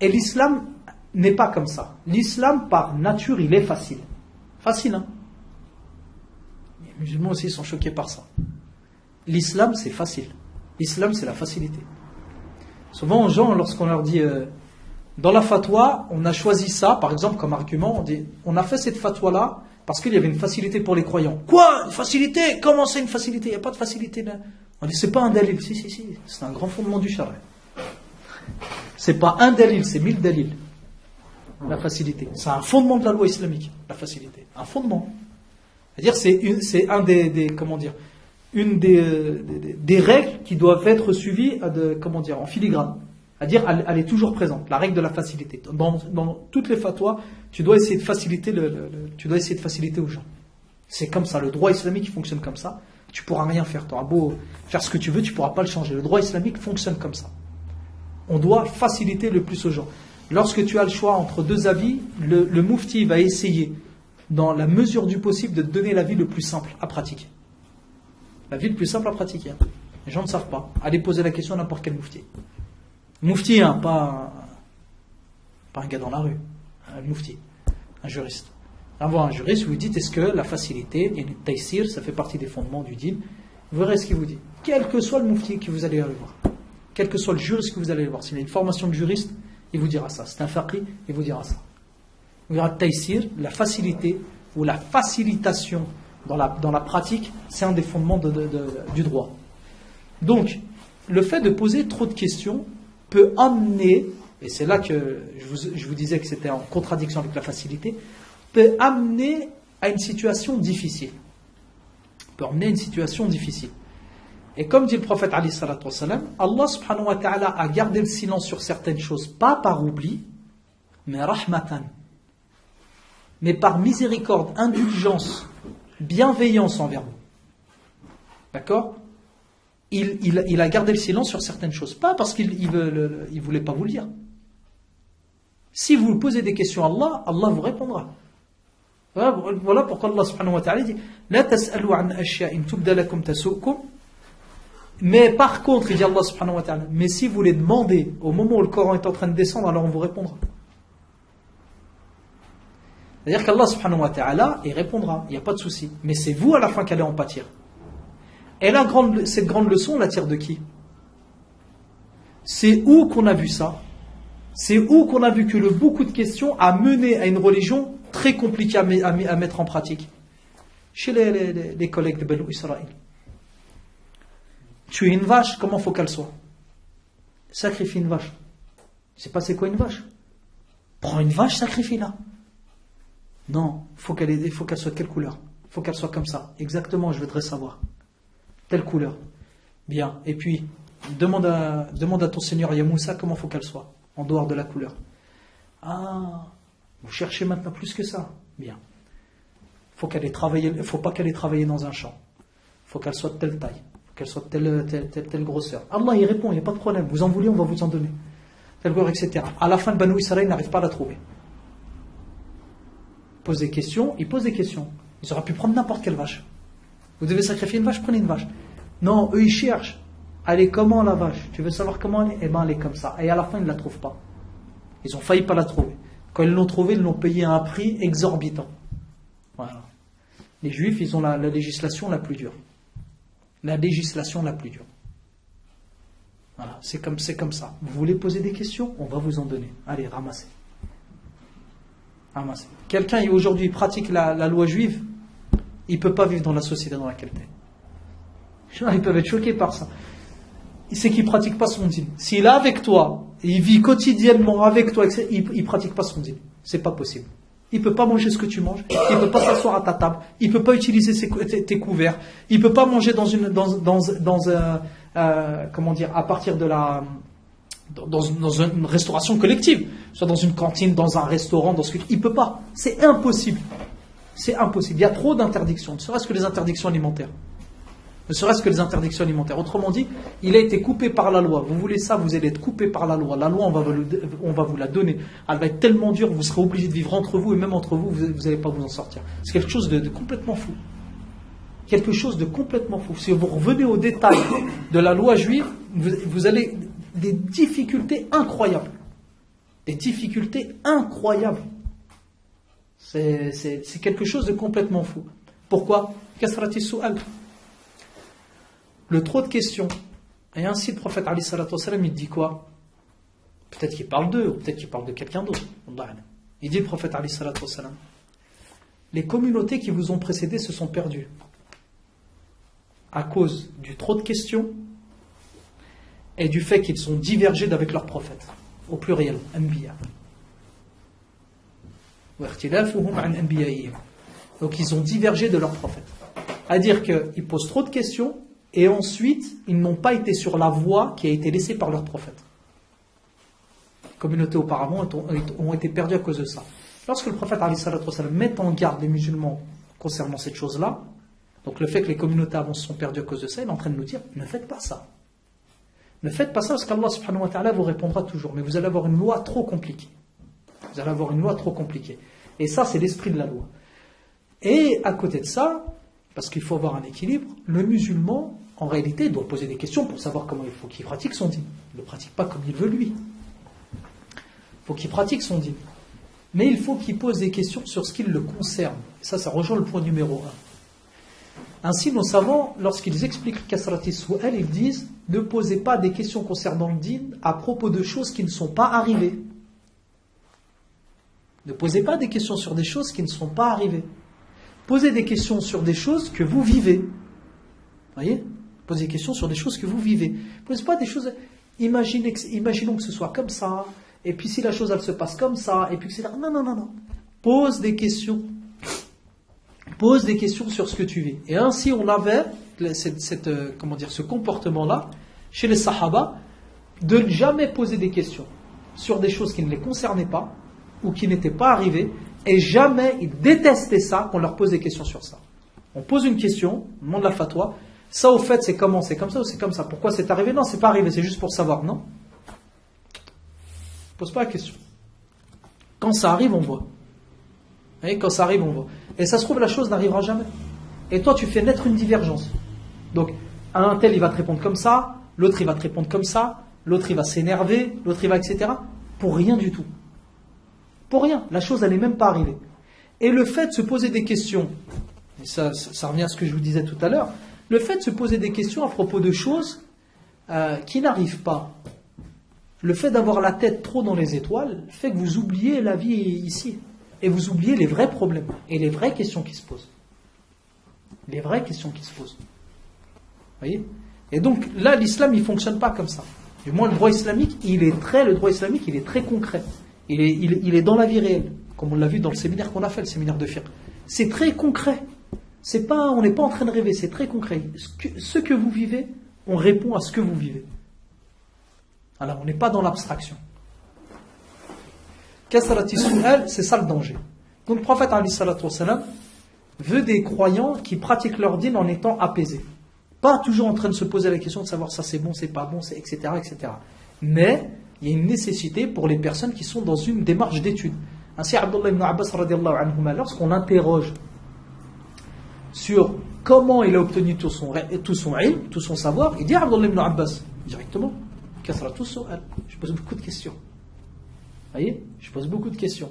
Speaker 1: Et l'islam n'est pas comme ça. L'islam, par nature, il est facile. Facile, hein? Les musulmans aussi sont choqués par ça. L'islam, c'est facile. L'islam, c'est la facilité. Souvent, aux gens, lorsqu'on leur dit dans la fatwa, on a choisi ça, par exemple, comme argument, on dit on a fait cette fatwa-là parce qu'il y avait une facilité pour les croyants. Quoi? Une facilité? Comment c'est une facilité? Il n'y a pas de facilité là. On dit c'est pas un dalil. Si, c'est un grand fondement du shara. C'est pas un dalil, c'est 1000 dalils. La facilité. C'est un fondement de la loi islamique, la facilité. Un fondement. C'est-à-dire c'est un une des règles qui doivent être suivies en filigrane. C'est-à-dire elle est toujours présente, la règle de la facilité. Dans toutes les fatwas, tu dois essayer de faciliter tu dois essayer de faciliter aux gens. C'est comme ça, le droit islamique fonctionne comme ça. Tu pourras rien faire. Tu auras beau faire ce que tu veux, tu pourras pas le changer. Le droit islamique fonctionne comme ça. On doit faciliter le plus aux gens. Lorsque tu as le choix entre deux avis, le moufti va essayer, dans la mesure du possible, de te donner l'avis le plus simple à pratiquer. L'avis le plus simple à pratiquer. Les gens ne savent pas. Allez poser la question à n'importe quel moufti. Moufti, hein, pas un gars dans la rue. Un moufti, un juriste. Avoir un juriste, vous dites, est-ce que la facilité, et le taïsir, ça fait partie des fondements du dîn? Vous verrez ce qu'il vous dit. Quel que soit le moufti que vous allez aller voir, quel que soit le juriste que vous allez aller voir, s'il a une formation de juriste, il vous dira ça. C'est un faqih, il vous dira ça. Vous verrez taïsir, la facilité ou la facilitation dans la pratique, c'est un des fondements du droit. Donc, le fait de poser trop de questions peut amener, et c'est là que je vous disais que c'était en contradiction avec la facilité, peut amener à une situation difficile. Peut amener à une situation difficile. Et comme dit le prophète alayhi salatu wassalam, Allah subhanahu wa ta'ala a gardé le silence sur certaines choses, pas par oubli, mais rahmatan. Mais par miséricorde, indulgence, bienveillance envers vous. D'accord? Il a gardé le silence sur certaines choses, pas parce qu'il ne voulait pas vous le dire. Si vous posez des questions à Allah, Allah vous répondra. Voilà pourquoi Allah subhanahu wa ta'ala dit La tas'alu an ashya'in tubda lakum tasu'kum. Mais par contre, il dit Allah subhanahu wa ta'ala, mais si vous les demandez au moment où le Coran est en train de descendre, alors on vous répondra. C'est-à-dire qu'Allah subhanahu wa ta'ala, il répondra, il n'y a pas de souci. Mais c'est vous à la fin qui allez en pâtir. Et cette grande leçon, on la tire de qui? C'est où qu'on a vu ça? C'est où qu'on a vu que beaucoup de questions a mené à une religion très compliquée à mettre en pratique? Chez les collègues de Banu Israël. Tu es une vache, comment faut qu'elle soit? Sacrifie une vache. Je sais pas c'est quoi une vache. Prends une vache, sacrifie-la. Non, faut qu'elle soit de quelle couleur? Il faut qu'elle soit comme ça. Exactement, je voudrais savoir. Telle couleur. Bien. Et puis, Demande à ton Seigneur, ya Moussa, comment faut qu'elle soit, en dehors de la couleur. Ah, vous cherchez maintenant plus que ça. Bien. Faut pas qu'elle ait travaillé dans un champ. Faut qu'elle soit de telle taille. Faut qu'elle soit de telle grosseur. Allah, il répond, il n'y a pas de problème. Vous en voulez, on va vous en donner. Telle couleur, etc. À la fin, Banu Israël n'arrive pas à la trouver. Pose des questions, il pose des questions. Ils auraient pu prendre n'importe quelle vache. Vous devez sacrifier une vache, prenez une vache. Non, eux, ils cherchent. Elle est comment la vache? Tu veux savoir comment elle est? Eh bien, elle est comme ça. Et à la fin, ils ne la trouvent pas. Ils ont failli pas la trouver. Quand ils l'ont trouvée, ils l'ont payé à un prix exorbitant. Voilà. Les Juifs, ils ont la législation la plus dure. La législation la plus dure. Voilà, c'est comme ça. Vous voulez poser des questions? On va vous en donner. Allez, ramassez. Ramassez. Quelqu'un qui aujourd'hui pratique la loi juive, il ne peut pas vivre dans la société dans laquelle tu es. Ils peuvent être choqués par ça. C'est qu'il ne pratique pas son dîn. S'il est avec toi, il vit quotidiennement avec toi, il ne pratique pas son dîn. C'est pas possible. Il ne peut pas manger ce que tu manges, il ne peut pas s'asseoir à ta table, il ne peut pas utiliser tes couverts, il ne peut pas manger comment dire, à partir de dans une restauration collective, soit dans une cantine, dans un restaurant, il ne peut pas. C'est impossible. C'est impossible. Il y a trop d'interdictions, ne serait-ce que les interdictions alimentaires. Ne serait-ce que les interdictions alimentaires. Autrement dit, il a été coupé par la loi. Vous voulez ça, vous allez être coupé par la loi. La loi, on va vous la donner. Elle va être tellement dure, vous serez obligé de vivre entre vous, et même entre vous, vous n'allez pas vous en sortir. C'est quelque chose de complètement fou. Quelque chose de complètement fou. Si vous revenez aux détails de la loi juive, vous allez des difficultés incroyables. Des difficultés incroyables. C'est quelque chose de complètement fou. Pourquoi? Kasrati su'al. Le trop de questions. Et ainsi le prophète Ali sallallahu alayhi wa sallam, il dit quoi? Peut-être qu'il parle d'eux, ou peut-être qu'il parle de quelqu'un d'autre. Il dit le prophète Ali sallallahu alayhi wa sallam, les communautés qui vous ont précédés se sont perdues à cause du trop de questions et du fait qu'ils sont divergés d'avec leur prophète. Au pluriel, anbiya. Donc ils ont divergé de leur prophète. C'est-à-dire qu'ils posent trop de questions et ensuite ils n'ont pas été sur la voie qui a été laissée par leur prophète. Les communautés auparavant ont été perdues à cause de ça. Lorsque le prophète met en garde les musulmans concernant cette chose-là, donc le fait que les communautés avant se sont perdues à cause de ça, il est en train de nous dire, ne faites pas ça. Ne faites pas ça parce qu'Allah subhanahu wa ta'ala vous répondra toujours. Mais vous allez avoir une loi trop compliquée. Vous allez avoir une loi trop compliquée. Et ça, c'est l'esprit de la loi. Et à côté de ça, parce qu'il faut avoir un équilibre, le musulman, en réalité, doit poser des questions pour savoir comment il faut qu'il pratique son dîn. Il ne le pratique pas comme il veut lui. Il faut qu'il pratique son dîn. Mais il faut qu'il pose des questions sur ce qui le concerne. Et ça rejoint le point numéro 1. Ainsi, nos savants, lorsqu'ils expliquent Kasrati Su'al, ils disent ne posez pas des questions concernant le dîn à propos de choses qui ne sont pas arrivées. Ne posez pas des questions sur des choses qui ne sont pas arrivées. Posez des questions sur des choses que vous vivez. Voyez? Posez des questions sur des choses que vous vivez. Posez pas des choses. Imaginons que ce soit comme ça, et puis si la chose elle se passe comme ça, et puis etc. Non. Pose des questions. Pose des questions sur ce que tu vis. Et ainsi, on avait ce comportement-là chez les Sahaba de ne jamais poser des questions sur des choses qui ne les concernaient pas ou qui n'étaient pas arrivées. Et jamais, ils détestaient ça qu'on leur pose des questions sur ça. On pose une question, on demande la fatwa. Ça, au fait, c'est comment? C'est comme ça ou c'est comme ça? Pourquoi c'est arrivé? Non, c'est pas arrivé, c'est juste pour savoir. Non. Pose pas la question. Quand ça arrive, on voit. Et quand ça arrive, on voit. Et ça se trouve, la chose n'arrivera jamais. Et toi, tu fais naître une divergence. Donc, un tel, il va te répondre comme ça, l'autre, il va te répondre comme ça, l'autre, il va s'énerver, l'autre, il va, etc. Pour rien du tout. Pour rien. La chose, elle n'est même pas arrivée. Et le fait de se poser des questions, et ça revient à ce que je vous disais tout à l'heure, le fait de se poser des questions à propos de choses qui n'arrivent pas, le fait d'avoir la tête trop dans les étoiles, fait que vous oubliez la vie ici. Et vous oubliez les vrais problèmes et les vraies questions qui se posent. Les vraies questions qui se posent. Vous voyez? Et donc là, l'islam, il ne fonctionne pas comme ça. Du moins, le droit islamique, il est très concret. Il est dans la vie réelle. Comme on l'a vu dans le séminaire qu'on a fait, le séminaire de fiqh. C'est très concret. On n'est pas en train de rêver, c'est très concret. Ce que vous vivez, on répond à ce que vous vivez. Alors on n'est pas dans l'abstraction. Kasrati su'al, c'est ça le danger. Donc le prophète alayhi salatu wassalam veut des croyants qui pratiquent leur dîn en étant apaisés. Pas toujours en train de se poser la question de savoir ça c'est bon, c'est pas bon, c'est etc., etc. Mais il y a une nécessité pour les personnes qui sont dans une démarche d'étude. Ainsi, Abdullah ibn Abbas radiallahu anhuma, lorsqu'on l'interroge sur comment il a obtenu tout son ilm, tout son savoir, il dit à Abdullah ibn Abbas directement, kasratu su'al, je pose beaucoup de questions. Vous voyez, je pose beaucoup de questions.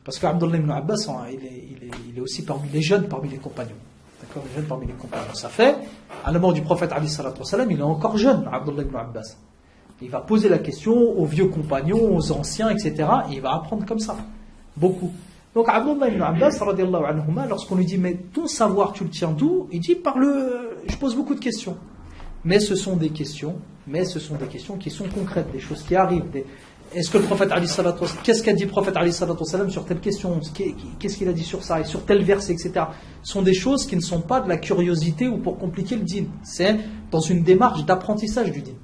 Speaker 1: Parce qu'Abdullah ibn Abbas, il est aussi parmi les jeunes, parmi les compagnons. D'accord, les jeunes parmi les compagnons. Ça fait, à la mort du prophète alayhi salatu wassalam, il est encore jeune, Abdullah ibn Abbas. Il va poser la question aux vieux compagnons, aux anciens, etc. Et il va apprendre comme ça. Beaucoup. Donc Abdullah ibn Abbas, radiallahu anhuma, lorsqu'on lui dit, mais ton savoir, tu le tiens d'où? Il dit, je pose beaucoup de questions. Mais ce sont des questions qui sont concrètes, des choses qui arrivent. Est-ce que le prophète alayhi salatu wassalam, qu'est-ce qu'a dit le prophète alayhi salatu wassalam sur telle question? Qu'est-ce qu'il a dit sur ça? Et sur tel verset, etc. Ce sont des choses qui ne sont pas de la curiosité ou pour compliquer le dîn. C'est dans une démarche d'apprentissage du dîn.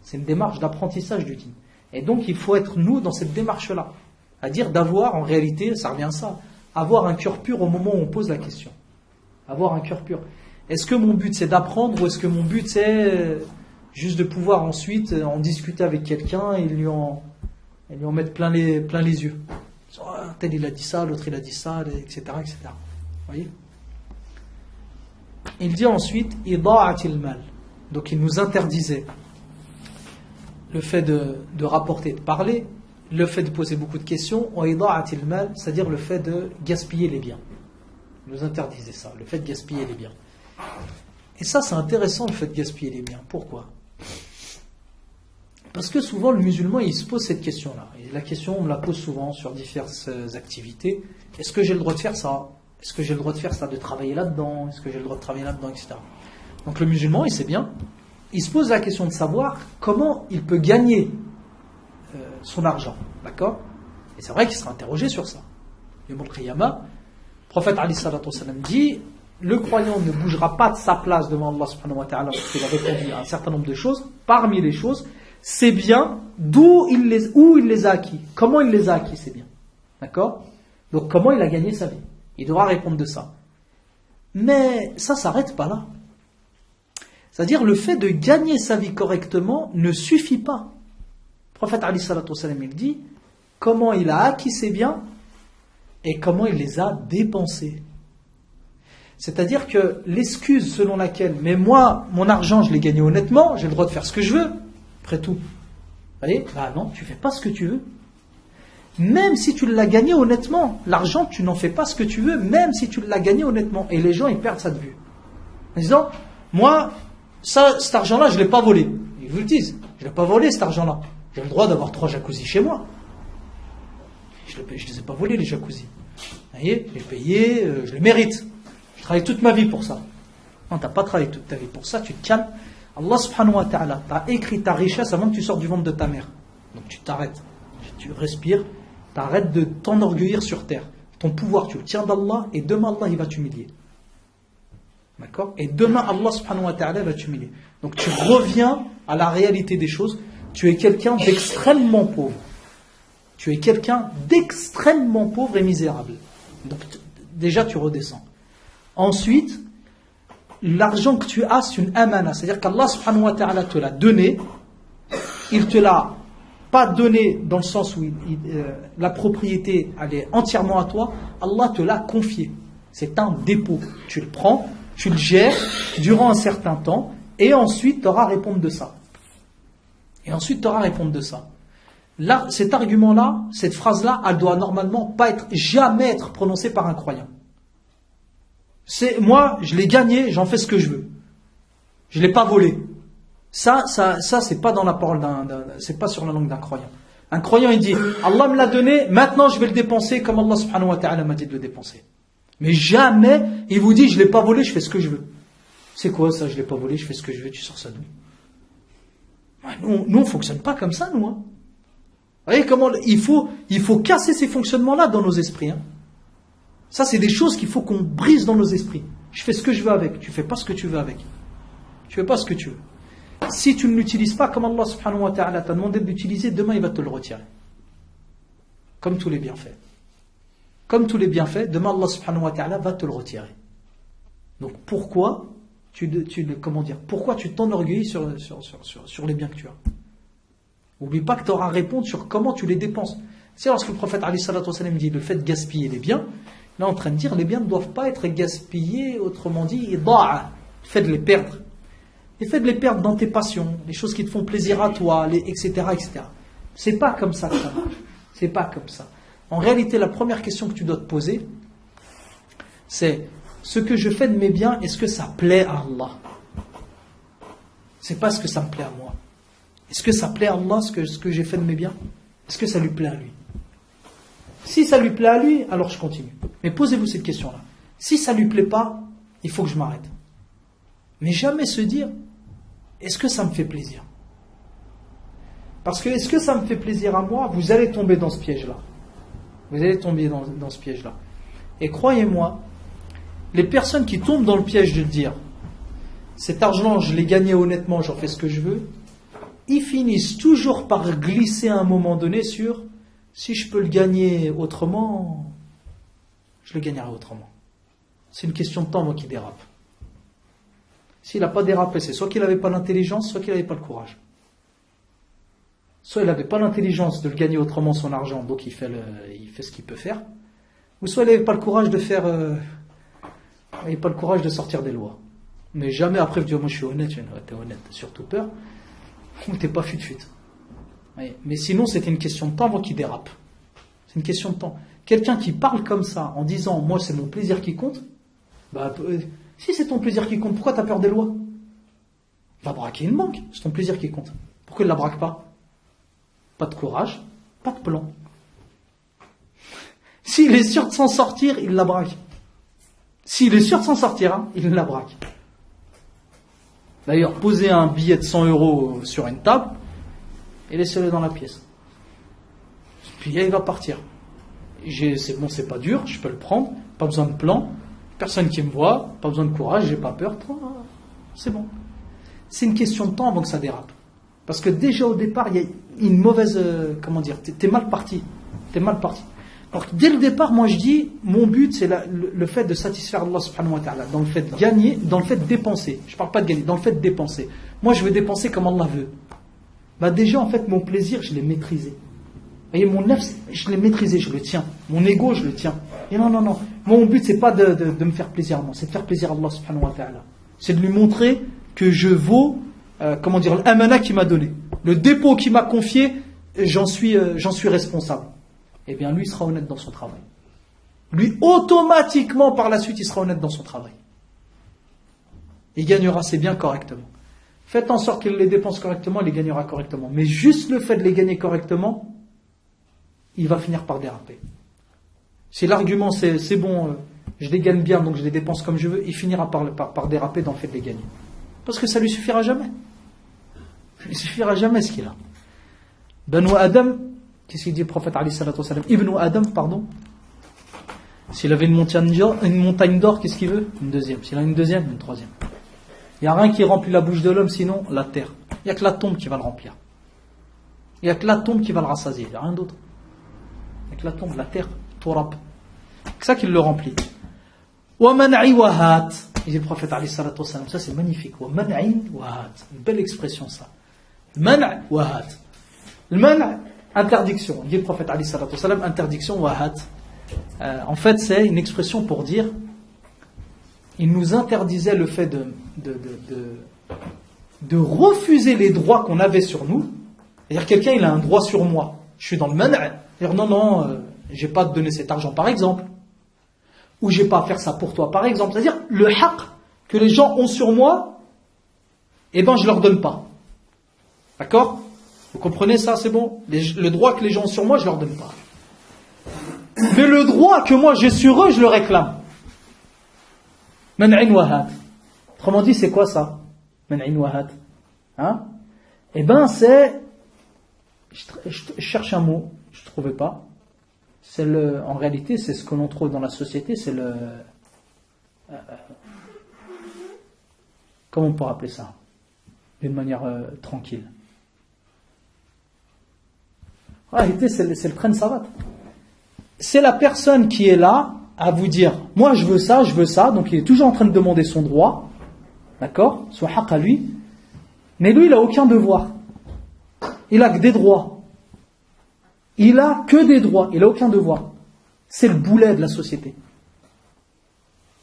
Speaker 1: C'est une démarche d'apprentissage du dîn. Et donc il faut être nous dans cette démarche-là. C'est-à-dire d'avoir, en réalité, ça revient à ça, avoir un cœur pur au moment où on pose la question. Avoir un cœur pur. Est-ce que mon but c'est d'apprendre ou est-ce que mon but c'est juste de pouvoir ensuite en discuter avec quelqu'un et lui en mettre plein les yeux? Tel il a dit ça, l'autre il a dit ça, etc. etc. Vous voyez? Il dit ensuite, ida'atil mal. Donc il nous interdisait le fait de rapporter, de parler, le fait de poser beaucoup de questions, c'est-à-dire le fait de gaspiller les biens. Il nous interdisait ça, le fait de gaspiller les biens. Et ça, c'est intéressant, le fait de gaspiller les biens. Pourquoi? Parce que souvent, le musulman, il se pose cette question-là. Et la question, on me la pose souvent sur diverses activités. Est-ce que j'ai le droit de faire ça? Est-ce que j'ai le droit de faire ça, de travailler là-dedans? Est-ce que j'ai le droit de travailler là-dedans, etc. Donc le musulman, il sait bien. Il se pose la question de savoir comment il peut gagner son argent. D'accord? Et c'est vrai qu'il sera interrogé sur ça. Le prophète alayhi salatu wassalam dit, le croyant ne bougera pas de sa place devant Allah subhanahu wa ta'ala parce qu'il a répondu à un certain nombre de choses. Parmi les choses, c'est bien où il les a acquis. Comment il les a acquis, c'est bien. D'accord? Donc comment il a gagné sa vie? Il devra répondre de ça. Mais ça s'arrête pas là. C'est-à-dire le fait de gagner sa vie correctement ne suffit pas. Le prophète alayhi salatu wassalam, il dit comment il a acquis ses biens et comment il les a dépensés. C'est-à-dire que l'excuse selon laquelle, mais moi, mon argent, je l'ai gagné honnêtement, j'ai le droit de faire ce que je veux, après tout. Vous voyez? Bah non, tu fais pas ce que tu veux. Même si tu l'as gagné honnêtement, l'argent, tu n'en fais pas ce que tu veux, même si tu l'as gagné honnêtement. Et les gens, ils perdent ça de vue. En disant, moi, cet argent-là, je ne l'ai pas volé. Ils vous le disent, je ne l'ai pas volé cet argent-là. J'ai le droit d'avoir 3 jacuzzis chez moi. Je ne les ai pas volés, les jacuzzis. Vous voyez? Je les ai payés, je les mérite. Je travaille toute ma vie pour ça. Non, tu n'as pas travaillé toute ta vie pour ça, tu te calmes. Allah subhanahu wa ta'ala t'a écrit ta richesse avant que tu sortes du ventre de ta mère. Donc tu t'arrêtes. Tu respires, tu arrêtes de t'enorgueillir sur terre. Ton pouvoir, tu le tiens d'Allah et demain Allah il va t'humilier. D'accord? Et demain Allah subhanahu wa ta'ala va t'humilier. Donc tu reviens à la réalité des choses. Tu es quelqu'un d'extrêmement pauvre. Tu es quelqu'un d'extrêmement pauvre et misérable. Donc déjà tu redescends. Ensuite, l'argent que tu as, c'est une amana. C'est-à-dire qu'Allah subhanahu wa ta'ala te l'a donné. Il te l'a pas donné dans le sens où la propriété elle est entièrement à toi. Allah te l'a confié. C'est un dépôt. Tu le prends, tu le gères durant un certain temps et ensuite tu auras à répondre de ça. Là, cet argument-là, cette phrase-là, elle doit normalement jamais être prononcée par un croyant. C'est moi, je l'ai gagné, j'en fais ce que je veux. Je l'ai pas volé. Ça, c'est pas dans la parole c'est pas sur la langue d'un croyant. Un croyant, il dit, Allah me l'a donné, maintenant je vais le dépenser comme Allah subhanahu wa ta'ala m'a dit de le dépenser. Mais jamais, il vous dit, je l'ai pas volé, je fais ce que je veux. C'est quoi ça, je l'ai pas volé, je fais ce que je veux, tu sors ça d'où? Nous, on fonctionne pas comme ça, nous. Hein. Vous voyez comment il faut casser ces fonctionnements-là dans nos esprits. Hein. Ça, c'est des choses qu'il faut qu'on brise dans nos esprits. Je fais ce que je veux avec. Tu fais pas ce que tu veux avec. Tu fais pas ce que tu veux. Si tu ne l'utilises pas comme Allah subhanahu wa ta'ala t'a demandé de l'utiliser, demain il va te le retirer. Comme tous les bienfaits. Comme tous les bienfaits, demain Allah subhanahu wa ta'ala va te le retirer. Donc pourquoi pourquoi tu t'enorgueillis sur les biens que tu as? N'oublie pas que tu auras à répondre sur comment tu les dépenses. C'est lorsque le prophète alayhi salatu wa sallam dit le fait de gaspiller les biens, là en train de dire les biens ne doivent pas être gaspillés, autrement dit, le fait de les perdre. Le fait de les perdre dans tes passions, les choses qui te font plaisir à toi, etc., etc. C'est pas comme ça que ça marche. C'est pas comme ça. En réalité, la première question que tu dois te poser, c'est ce que je fais de mes biens, est-ce que ça plaît à Allah? C'est pas ce que ça me plaît à moi. Est-ce que ça plaît à Allah, ce que j'ai fait de mes biens? Est-ce que ça lui plaît à lui? Si ça lui plaît à lui, alors je continue. Mais posez-vous cette question-là. Si ça lui plaît pas, il faut que je m'arrête. Mais jamais se dire, est-ce que ça me fait plaisir? Parce que est-ce que ça me fait plaisir à moi? Vous allez tomber dans ce piège-là. Vous allez tomber dans ce piège-là. Et croyez-moi, les personnes qui tombent dans le piège de dire cet argent, je l'ai gagné honnêtement, j'en fais ce que je veux, ils finissent toujours par glisser à un moment donné sur si je peux le gagner autrement, je le gagnerai autrement. C'est une question de temps, moi, qui dérape. S'il n'a pas dérapé, c'est soit qu'il n'avait pas l'intelligence, soit qu'il n'avait pas le courage. Soit il n'avait pas l'intelligence de le gagner autrement son argent, donc il fait ce qu'il peut faire, ou soit il n'avait pas le courage de faire, il n'avait pas le courage de sortir des lois. Mais jamais après, vous dites, moi je suis honnête, t'es honnête, t'as surtout peur, ou t'es pas fut-fut. Mais sinon, c'était une question de temps, moi, qui dérape. C'est une question de temps. Quelqu'un qui parle comme ça, en disant, moi c'est mon plaisir qui compte, si c'est ton plaisir qui compte, pourquoi tu as peur des lois? Va braquer une banque, c'est ton plaisir qui compte. Pourquoi il ne la braque pas? Pas de courage, pas de plan. S'il est sûr de s'en sortir, il la braque. S'il est sûr de s'en sortir, il la braque. D'ailleurs, posez un billet de 100 € sur une table et laissez-le dans la pièce. Puis il va partir. C'est bon, c'est pas dur, je peux le prendre, pas besoin de plan. Personne qui me voit, pas besoin de courage, j'ai pas peur, c'est bon. C'est une question de temps avant que ça dérape. Parce que déjà au départ, il y a une mauvaise, t'es mal parti. T'es mal parti. Alors dès le départ, moi je dis, mon but c'est le fait de satisfaire Allah subhanahu wa ta'ala, dans le fait de gagner, dans le fait de dépenser. Je parle pas de gagner, dans le fait de dépenser. Moi je veux dépenser comme Allah veut. Déjà en fait mon plaisir, je l'ai maîtrisé. Et mon nefs, je l'ai maîtrisé, je le tiens. Mon ego, je le tiens. Et non. Mon but, c'est pas de me faire plaisir à moi, c'est de faire plaisir à Allah subhanahu wa ta'ala. C'est de lui montrer que je vaux, l'amana qu'il m'a donné. Le dépôt qu'il m'a confié, j'en suis responsable. Eh bien, lui, il sera honnête dans son travail. Lui, automatiquement, par la suite, il sera honnête dans son travail. Il gagnera ses biens correctement. Faites en sorte qu'il les dépense correctement, il les gagnera correctement. Mais juste le fait de les gagner correctement, il va finir par déraper. Si l'argument c'est bon, je les gagne bien, donc je les dépense comme je veux, il finira par déraper dans le fait de les gagner. Parce que ça lui suffira jamais. Il suffira jamais ce qu'il a. Banu Adam, qu'est-ce qu'il dit le prophète alayhi salatu wa sallam? Ibn Adam, pardon. S'il avait une montagne d'or, qu'est-ce qu'il veut? Une deuxième. S'il a une deuxième, une troisième. Il n'y a rien qui remplit la bouche de l'homme, sinon la terre. Il n'y a que la tombe qui va le remplir. Il n'y a que la tombe qui va le rassasier. Il n'y a rien d'autre. Avec la tombe, la terre, Torab. C'est ça qui le remplit. Wa man'i wa hat. Il dit le prophète alayhi salatu wa sallam. Ça c'est magnifique. Wa man'i wa hat. Une belle expression ça. Man' wa hat. Le man', interdiction. Il dit le prophète alayhi salatu wa sallam, interdiction wa hat. En fait, c'est une expression pour dire il nous interdisait le fait de refuser les droits qu'on avait sur nous. C'est-à-dire quelqu'un il a un droit sur moi. Je suis dans le man'. C'est-à-dire non, j'ai pas à te donner cet argent par exemple, ou j'ai pas à faire ça pour toi par exemple. C'est-à-dire le haq que les gens ont sur moi, je leur donne pas. D'accord? Vous comprenez ça, c'est bon? Le droit que les gens ont sur moi, je leur donne pas. Mais le droit que moi j'ai sur eux, je le réclame. Man'in wahat. Autrement dit, c'est quoi ça? Man'in wahat. Hein? C'est... Je cherche un mot, je ne trouvais pas. En réalité, c'est ce que l'on trouve dans la société, c'est le... comment on pourrait appeler ça? d'une manière tranquille. En réalité, c'est le train de savate. C'est la personne qui est là à vous dire, moi je veux ça, donc il est toujours en train de demander son droit, d'accord, son haq à lui, mais lui il n'a aucun devoir. Il a que des droits. Il a que des droits, il n'a aucun devoir. C'est le boulet de la société.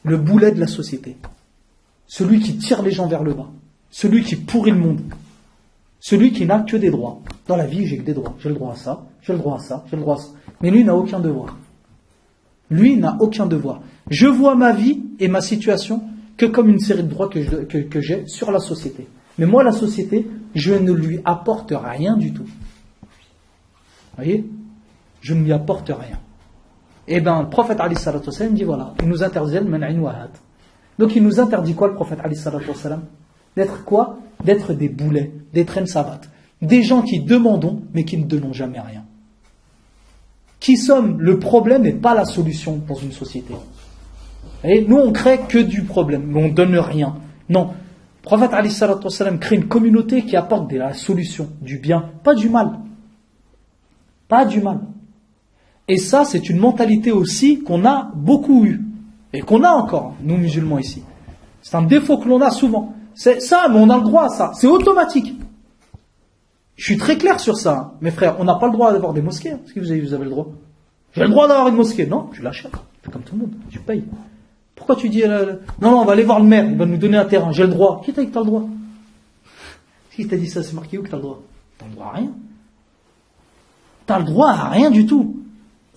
Speaker 1: Le boulet de la société. Celui qui tire les gens vers le bas. Celui qui pourrit le monde. Celui qui n'a que des droits. Dans la vie, j'ai que des droits. J'ai le droit à ça, j'ai le droit à ça, j'ai le droit à ça. Mais lui n'a aucun devoir. Lui n'a aucun devoir. Je vois ma vie et ma situation que comme une série de droits que j'ai sur la société. Mais moi, la société, je ne lui apporte rien du tout. Vous voyez? Je ne lui apporte rien. Eh bien, le prophète Ali sallallahu alayhi wa sallam dit voilà, il nous interdit le man'in wa had. Donc il nous interdit quoi, le prophète Ali sallallahu alayhi wa sallam? D'être quoi? D'être des boulets, des traînes savates. Des gens qui demandons, mais qui ne donnons jamais rien. Qui sommes le problème et pas la solution dans une société. Et nous, on crée que du problème, mais on ne donne rien. Non. Le prophète Ali sallallahu alayhi wa sallam crée une communauté qui apporte la solution, du bien, pas du mal. Pas du mal. Et ça, c'est une mentalité aussi qu'on a beaucoup eue. Et qu'on a encore, nous musulmans ici. C'est un défaut que l'on a souvent. C'est ça, mais on a le droit à ça. C'est automatique. Je suis très clair sur ça. Hein. Mes frères, on n'a pas le droit d'avoir des mosquées. Est-ce que vous avez le droit? J'ai le droit d'avoir une mosquée. Non, tu l'achètes. C'est comme tout le monde. Tu payes. Pourquoi tu dis, non, on va aller voir le maire. Il va nous donner un terrain. J'ai le droit. Qui t'a dit que tu as le droit? Qui t'a dit ça? C'est marqué où que tu as le droit? Tu n'as le droit à rien. Tu n'as le droit à rien du tout.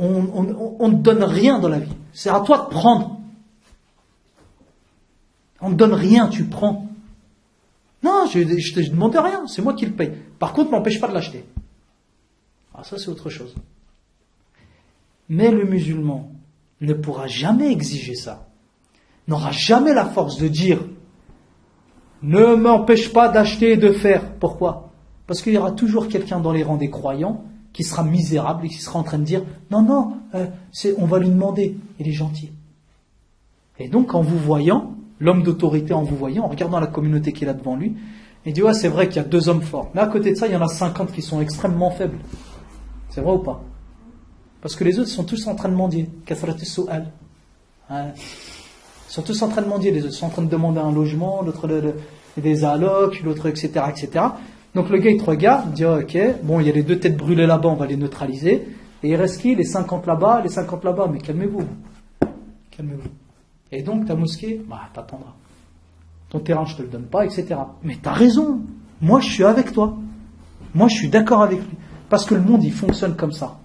Speaker 1: On ne donne rien dans la vie. C'est à toi de prendre. On ne donne rien, tu prends. Non, je ne te demande rien, c'est moi qui le paye. Par contre, ne m'empêche pas de l'acheter. Ah, ça c'est autre chose. Mais le musulman ne pourra jamais exiger ça. N'aura jamais la force de dire ne m'empêche pas d'acheter et de faire. Pourquoi? Parce qu'il y aura toujours quelqu'un dans les rangs des croyants qui sera misérable et qui sera en train de dire non, on va lui demander, il est gentil. Et donc en vous voyant, l'homme d'autorité en vous voyant, en regardant la communauté qui est là devant lui, il dit ouais, c'est vrai qu'il y a 2 hommes forts, mais à côté de ça il y en a 50 qui sont extrêmement faibles. C'est vrai ou pas? Parce que les autres sont tous en train de mendier. Kathratu su'al. Ils sont tous en train de mendier, les autres sont en train de demander un logement, l'autre des allocs, l'autre etc. etc. Donc le gars il te regarde, il dit oh, ok, bon il y a les 2 têtes brûlées là-bas, on va les neutraliser. Et il reste qui? Les 50 là-bas, mais calmez-vous. Calmez-vous. Et donc ta mosquée, t'attendras. Ton terrain je te le donne pas, etc. Mais t'as raison, moi je suis avec toi. Moi je suis d'accord avec lui. Parce que le monde il fonctionne comme ça.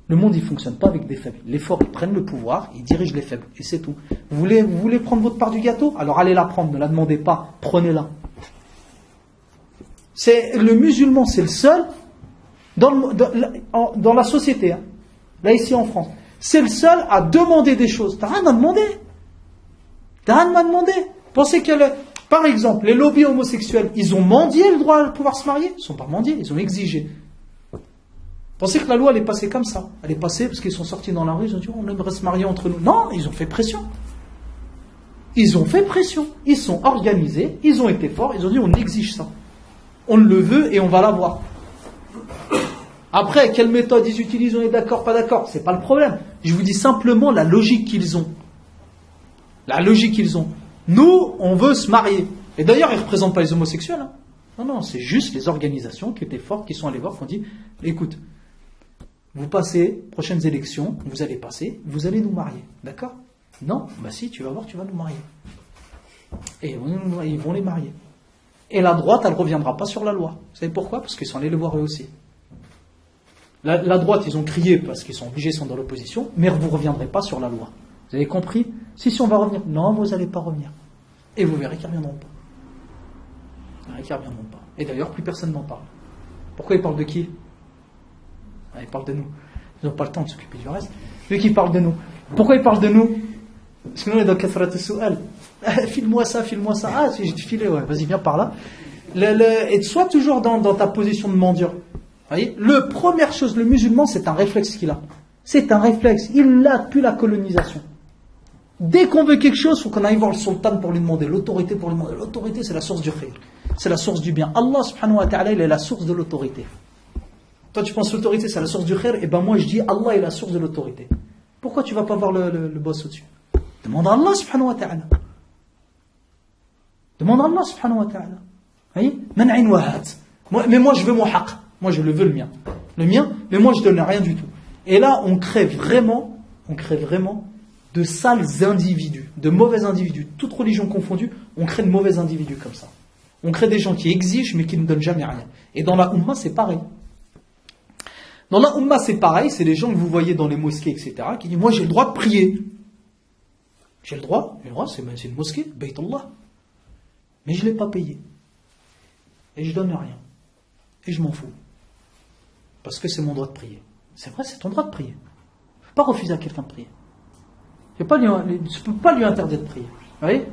Speaker 1: Le monde il fonctionne pas avec des faibles. Les forts ils prennent le pouvoir, ils dirigent les faibles. Et c'est tout. Vous voulez prendre votre part du gâteau? Alors allez la prendre, ne la demandez pas, prenez-la. Le musulman, c'est le seul dans la société, hein, là ici en France, c'est le seul à demander des choses. T'as rien à demander. Pensez que, par exemple, les lobbies homosexuels, ils ont mendié le droit de pouvoir se marier? Ils ne sont pas mendiés, ils ont exigé. Pensez que la loi elle est passée comme ça? Elle est passée parce qu'ils sont sortis dans la rue, ils ont dit on aimerait se marier entre nous. Non, ils ont fait pression. Ils sont organisés, ils ont été forts, ils ont dit on exige ça. On le veut et on va l'avoir. Après, quelle méthode ils utilisent, on est d'accord, pas d'accord, c'est pas le problème. Je vous dis simplement la logique qu'ils ont. Nous, on veut se marier. Et d'ailleurs, ils ne représentent pas les homosexuels. Hein. Non, c'est juste les organisations qui étaient fortes, qui sont allées voir, qui ont dit écoute, vous passez, prochaines élections, vous allez nous marier. D'accord? Non? Si, tu vas voir, tu vas nous marier. Et ils vont les marier. Et la droite, elle ne reviendra pas sur la loi. Vous savez pourquoi? Parce qu'ils sont allés le voir eux aussi. La droite, ils ont crié parce qu'ils sont obligés, ils sont dans l'opposition, mais vous ne reviendrez pas sur la loi. Vous avez compris? Si on va revenir. Non, vous n'allez pas revenir. Et vous verrez qu'ils ne reviendront pas. Et d'ailleurs, plus personne n'en parle. Pourquoi ils parlent de qui? Ils parlent de nous. Ils n'ont pas le temps de s'occuper du reste. Eux qui parlent de nous. Pourquoi ils parlent de nous? Parce que nous, on est dans Kathratu su'al. File-moi ça. Ah, si j'ai filé, ouais, vas-y, viens par là. Et sois toujours dans ta position de mendiant. Vous voyez? Première chose, le musulman, c'est un réflexe qu'il a. C'est un réflexe. Il l'a depuis la colonisation. Dès qu'on veut quelque chose, il faut qu'on aille voir le sultan pour lui demander, l'autorité pour lui demander. L'autorité, c'est la source du khayr. c'est la source du bien. Allah subhanahu wa ta'ala, il est la source de l'autorité. Toi tu penses l'autorité c'est la source du khair, et ben moi je dis Allah est la source de l'autorité. Pourquoi tu vas pas voir le boss au-dessus? Demande à Allah subhanahu wa ta'ala. Demande à Allah subhanahu wa ta'ala. Voyez? Man'in wa hat. Mais moi je veux mon haq. Moi je le veux le mien. Le mien, mais moi je donne rien du tout. Et là on crée vraiment de sales individus, de mauvais individus, toute religion confondue, on crée de mauvais individus comme ça. On crée des gens qui exigent mais qui ne donnent jamais rien. Et dans la Ummah c'est pareil. Dans la Ummah c'est pareil, c'est les gens que vous voyez dans les mosquées, etc., qui disent moi j'ai le droit de prier. J'ai le droit, c'est une mosquée, Bayt Allah. Mais je ne l'ai pas payé. Et je ne donne rien. Et je m'en fous. Parce que c'est mon droit de prier. C'est vrai, c'est ton droit de prier. Je ne peux pas refuser à quelqu'un de prier. Je ne peux pas lui interdire de prier. Vous voyez?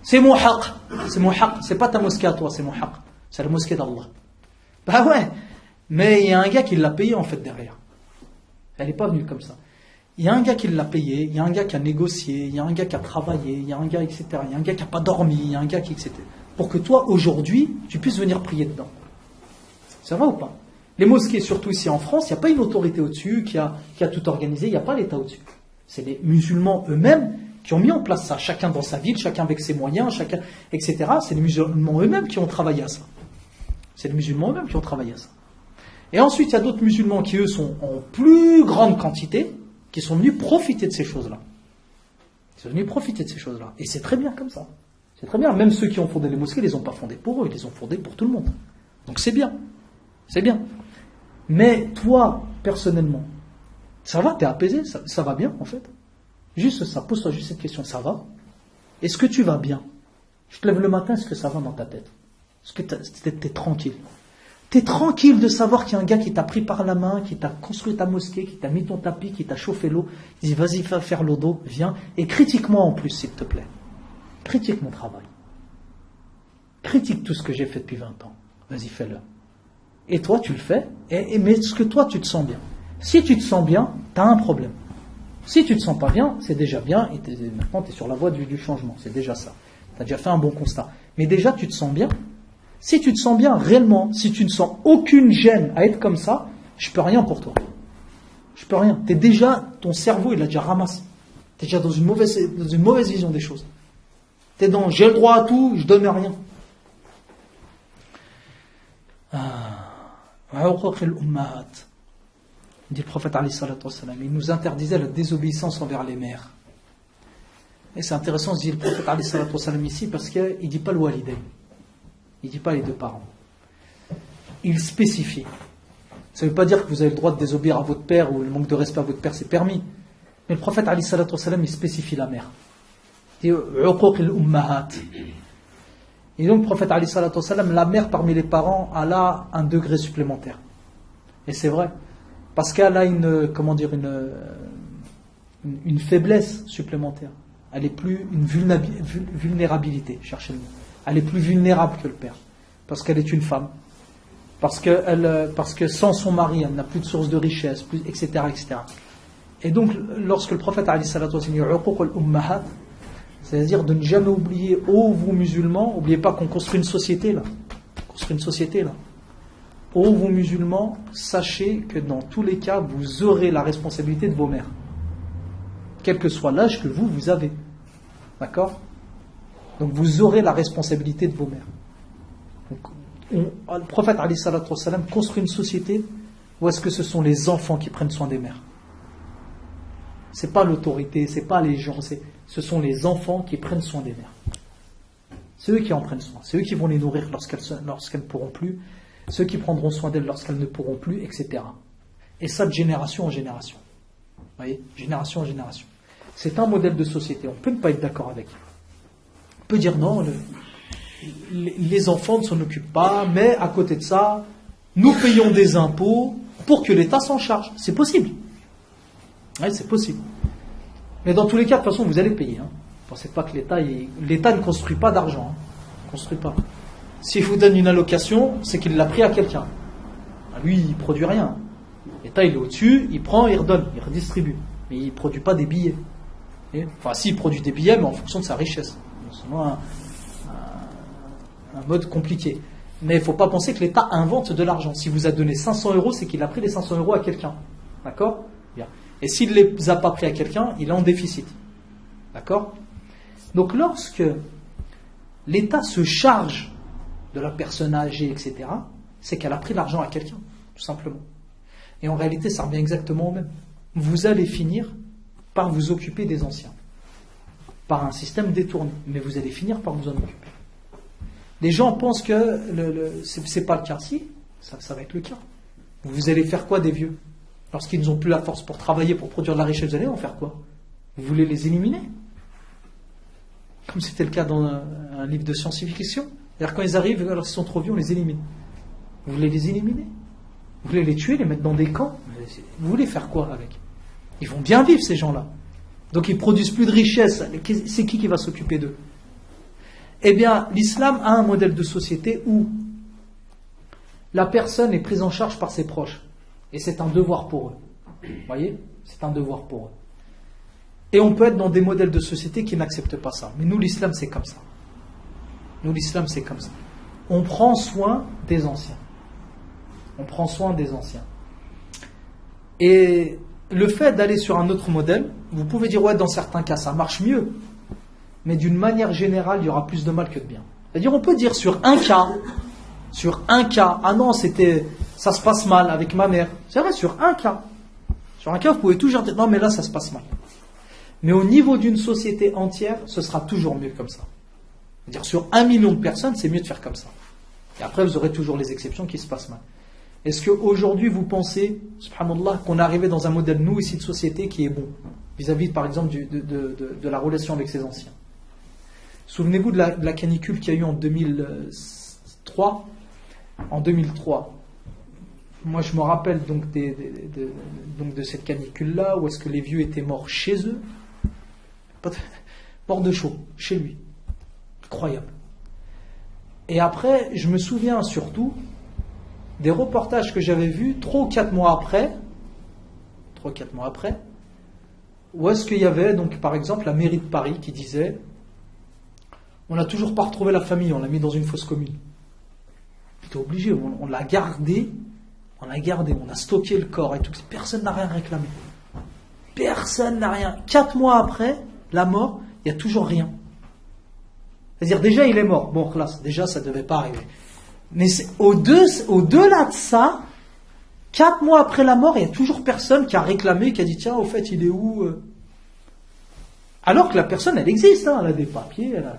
Speaker 1: C'est mon haq. C'est mon haq. C'est pas ta mosquée à toi, c'est mon haq. C'est la mosquée d'Allah. Bah ouais. Mais il y a un gars qui l'a payé en fait derrière. Elle n'est pas venue comme ça. Il y a un gars qui l'a payé, il y a un gars qui a négocié, il y a un gars qui a travaillé, il y a un gars, etc. Il y a un gars qui n'a pas dormi, il y a un gars qui, etc. Pour que toi, aujourd'hui, tu puisses venir prier dedans. C'est vrai ou pas? Les mosquées, surtout ici en France, il n'y a pas une autorité au-dessus qui a tout organisé, il n'y a pas l'État au-dessus. C'est les musulmans eux-mêmes qui ont mis en place ça, chacun dans sa ville, chacun avec ses moyens, chacun, etc. C'est les musulmans eux-mêmes qui ont travaillé à ça. C'est les musulmans eux-mêmes qui ont travaillé à ça. Et ensuite, il y a d'autres musulmans qui, eux, sont en plus grande quantité, qui sont venus profiter de ces choses-là. Ils sont venus profiter de ces choses-là. Et c'est très bien comme ça. C'est très bien. Même ceux qui ont fondé les mosquées, ils ne les ont pas fondées pour eux, ils les ont fondées pour tout le monde. Donc c'est bien. C'est bien. Mais toi, personnellement, ça va, t'es apaisé, ça va bien en fait. Juste ça, pose-toi juste cette question, ça va? Est-ce que tu vas bien? Je te lève le matin, est-ce que ça va dans ta tête? Est-ce que t'es tranquille? T'es tranquille de savoir qu'il y a un gars qui t'a pris par la main, qui t'a construit ta mosquée, qui t'a mis ton tapis, qui t'a chauffé l'eau. Il dit vas-y, va faire l'eau d'eau, viens. Et critique-moi en plus, s'il te plaît. Critique mon travail. Critique tout ce que j'ai fait depuis 20 ans. Vas-y, fais-le. Et toi, tu le fais, mais est-ce que toi, tu te sens bien? Si tu te sens bien, t'as un problème. Si tu te sens pas bien, c'est déjà bien, et maintenant, tu es sur la voie du changement. C'est déjà ça. Tu as déjà fait un bon constat. Mais déjà, tu te sens bien. Si tu te sens bien réellement, si tu ne sens aucune gêne à être comme ça, je peux rien pour toi. Je peux rien. T'es déjà, ton cerveau, il a déjà ramassé. T'es déjà dans une mauvaise vision des choses. T'es dans, j'ai le droit à tout, je donne rien. Dit le prophète alayhi salatu wassalam, il nous interdisait la désobéissance envers les mères. Et c'est intéressant, dit le prophète alayhi salatu wassalam ici, parce qu'il ne dit pas le walidain. Il ne dit pas les deux parents. Il spécifie. Ça ne veut pas dire que vous avez le droit de désobéir à votre père ou le manque de respect à votre père, c'est permis. Mais le prophète, alayhi salatu wassalam, il spécifie la mère. Il dit uquq al-ummahat. Et donc le prophète, alayhi salatu wassalam, la mère parmi les parents, elle a un degré supplémentaire. Et c'est vrai. Parce qu'elle a une faiblesse supplémentaire. Elle est plus une vulnérabilité, cherchez le mot. Elle est plus vulnérable que le père, parce qu'elle est une femme, parce que sans son mari, elle n'a plus de source de richesse, etc., etc. Et donc, lorsque le prophète a dit c'est-à-dire de ne jamais oublier, vous musulmans, n'oubliez pas qu'on construit une société là. Vous musulmans, sachez que dans tous les cas, vous aurez la responsabilité de vos mères, quel que soit l'âge que vous avez. D'accord ? Donc vous aurez la responsabilité de vos mères. Donc, le prophète alayhi salatu wassalam construit une société où est-ce que ce sont les enfants qui prennent soin des mères. C'est pas l'autorité, c'est pas les gens, ce sont les enfants qui prennent soin des mères. C'est eux qui en prennent soin, c'est eux qui vont les nourrir lorsqu'elles ne pourront plus, ceux qui prendront soin d'elles lorsqu'elles ne pourront plus, etc. Et ça de génération en génération. Vous voyez, génération en génération. C'est un modèle de société, on peut ne pas être d'accord avec. On peut dire non, les enfants ne s'en occupent pas, mais à côté de ça, nous payons des impôts pour que l'État s'en charge. C'est possible. Oui, c'est possible. Mais dans tous les cas, de toute façon, vous allez payer. Ne pensez pas que l'État ne construit pas d'argent. Ne construit pas. S'il vous donne une allocation, c'est qu'il l'a pris à quelqu'un. Lui, il ne produit rien. L'État, il est au-dessus, il prend, il redonne, il redistribue. Mais il ne produit pas des billets. Enfin, si, il produit des billets, mais en fonction de sa richesse. Sinon, un mode compliqué. Mais il ne faut pas penser que l'État invente de l'argent. Si vous a donné 500 euros, c'est qu'il a pris les 500 euros à quelqu'un. D'accord? Bien. Et s'il ne les a pas pris à quelqu'un, il est en déficit. D'accord? Donc lorsque l'État se charge de la personne âgée, etc., c'est qu'elle a pris l'argent à quelqu'un, tout simplement. Et en réalité, ça revient exactement au même. Vous allez finir par vous occuper des anciens, par un système détourné, mais vous allez finir par vous en occuper. Les gens pensent que c'est pas le cas. Si, ça va être le cas. Vous allez faire quoi des vieux? Lorsqu'ils n'ont plus la force pour travailler, pour produire de la richesse, vous allez en faire quoi? Vous voulez les éliminer? Comme c'était le cas dans un livre de science-fiction. C'est-à-dire quand ils arrivent, alors qu'ils sont trop vieux, on les élimine. Vous voulez les éliminer? Vous voulez les tuer, les mettre dans des camps? Vous voulez faire quoi avec? Ils vont bien vivre, ces gens-là. Donc ils produisent plus de richesse. C'est qui va s'occuper d'eux? Eh bien, l'islam a un modèle de société où la personne est prise en charge par ses proches. Et c'est un devoir pour eux. Vous voyez? C'est un devoir pour eux. Et on peut être dans des modèles de société qui n'acceptent pas ça. Mais nous, l'islam, c'est comme ça. Nous, l'islam, c'est comme ça. On prend soin des anciens. On prend soin des anciens. Et le fait d'aller sur un autre modèle, vous pouvez dire, ouais, dans certains cas, ça marche mieux. Mais d'une manière générale, il y aura plus de mal que de bien. C'est-à-dire, on peut dire sur un cas, ah non, ça se passe mal avec ma mère. C'est vrai, sur un cas, vous pouvez toujours dire, non, mais là, ça se passe mal. Mais au niveau d'une société entière, ce sera toujours mieux comme ça. C'est-à-dire, sur 1 million de personnes, c'est mieux de faire comme ça. Et après, vous aurez toujours les exceptions qui se passent mal. Est-ce qu'aujourd'hui, vous pensez, subhanallah, qu'on est arrivé dans un modèle, nous, ici, de société qui est bon, vis-à-vis, par exemple, de la relation avec ses anciens? Souvenez-vous de la canicule qu'il y a eu en 2003. En 2003, moi je me rappelle donc de cette canicule-là, où est-ce que les vieux étaient morts chez eux, morts de chaud, chez lui. Incroyable. Et après, je me souviens surtout des reportages que j'avais vus 3 ou 4 mois après, où est-ce qu'il y avait, donc par exemple, la mairie de Paris qui disait: on n'a toujours pas retrouvé la famille, on l'a mis dans une fosse commune. C'était obligé, on l'a gardé, on a stocké le corps et tout. Personne n'a rien réclamé. Personne n'a rien. 4 mois après la mort, il n'y a toujours rien. C'est-à-dire, déjà il est mort. Bon, classe, déjà ça ne devait pas arriver. Mais au-delà de ça, 4 mois après la mort, il n'y a toujours personne qui a réclamé, qui a dit: tiens, au fait, il est où? Alors que la personne, elle existe, hein, elle a des papiers, elle a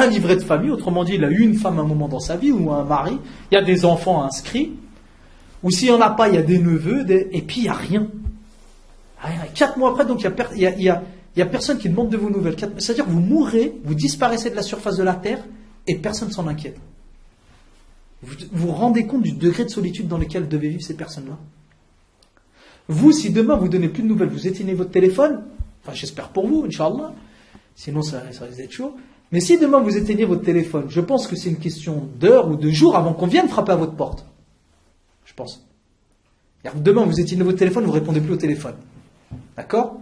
Speaker 1: un livret de famille, autrement dit, il a eu une femme à un moment dans sa vie, ou un mari, il y a des enfants inscrits, ou s'il n'y en a pas, il y a des neveux, et puis il n'y a rien. 4 mois après, donc il y a personne qui demande de vos nouvelles. C'est-à-dire que vous mourrez, vous disparaissez de la surface de la terre, et personne ne s'en inquiète. Vous vous rendez compte du degré de solitude dans lequel devaient vivre ces personnes-là? Vous, si demain vous ne donnez plus de nouvelles, vous éteignez votre téléphone, enfin j'espère pour vous, Inch'Allah, sinon ça risque d'être chaud, mais si demain vous éteignez votre téléphone, je pense que c'est une question d'heures ou de jours avant qu'on vienne frapper à votre porte. Je pense. Demain vous éteignez votre téléphone, vous ne répondez plus au téléphone. D'accord?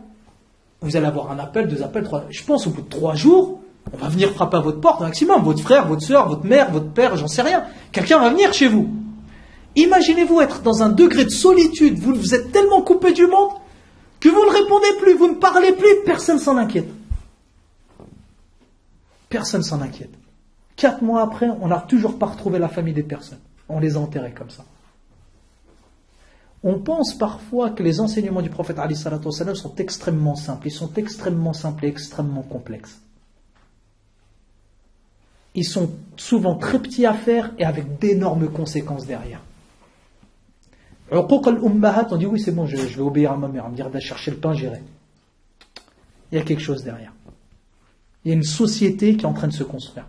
Speaker 1: Vous allez avoir un appel, 2 appels, 3. Je pense au bout de 3 jours, on va venir frapper à votre porte un maximum. Votre frère, votre soeur, votre mère, votre père, j'en sais rien. Quelqu'un va venir chez vous. Imaginez-vous être dans un degré de solitude. Vous êtes tellement coupé du monde que vous ne répondez plus, vous ne parlez plus, personne s'en inquiète. Personne s'en inquiète. 4 mois après, on n'a toujours pas retrouvé la famille des personnes. On les a enterrés comme ça. On pense parfois que les enseignements du prophète alayhi salatu wassalam sont extrêmement simples. Ils sont extrêmement simples et extrêmement complexes. Ils sont souvent très petits à faire et avec d'énormes conséquences derrière. Uquq al-ummahat, on dit oui c'est bon, je vais obéir à ma mère, on me dire d'aller chercher le pain, j'irai. Il y a quelque chose derrière. Il y a une société qui est en train de se construire.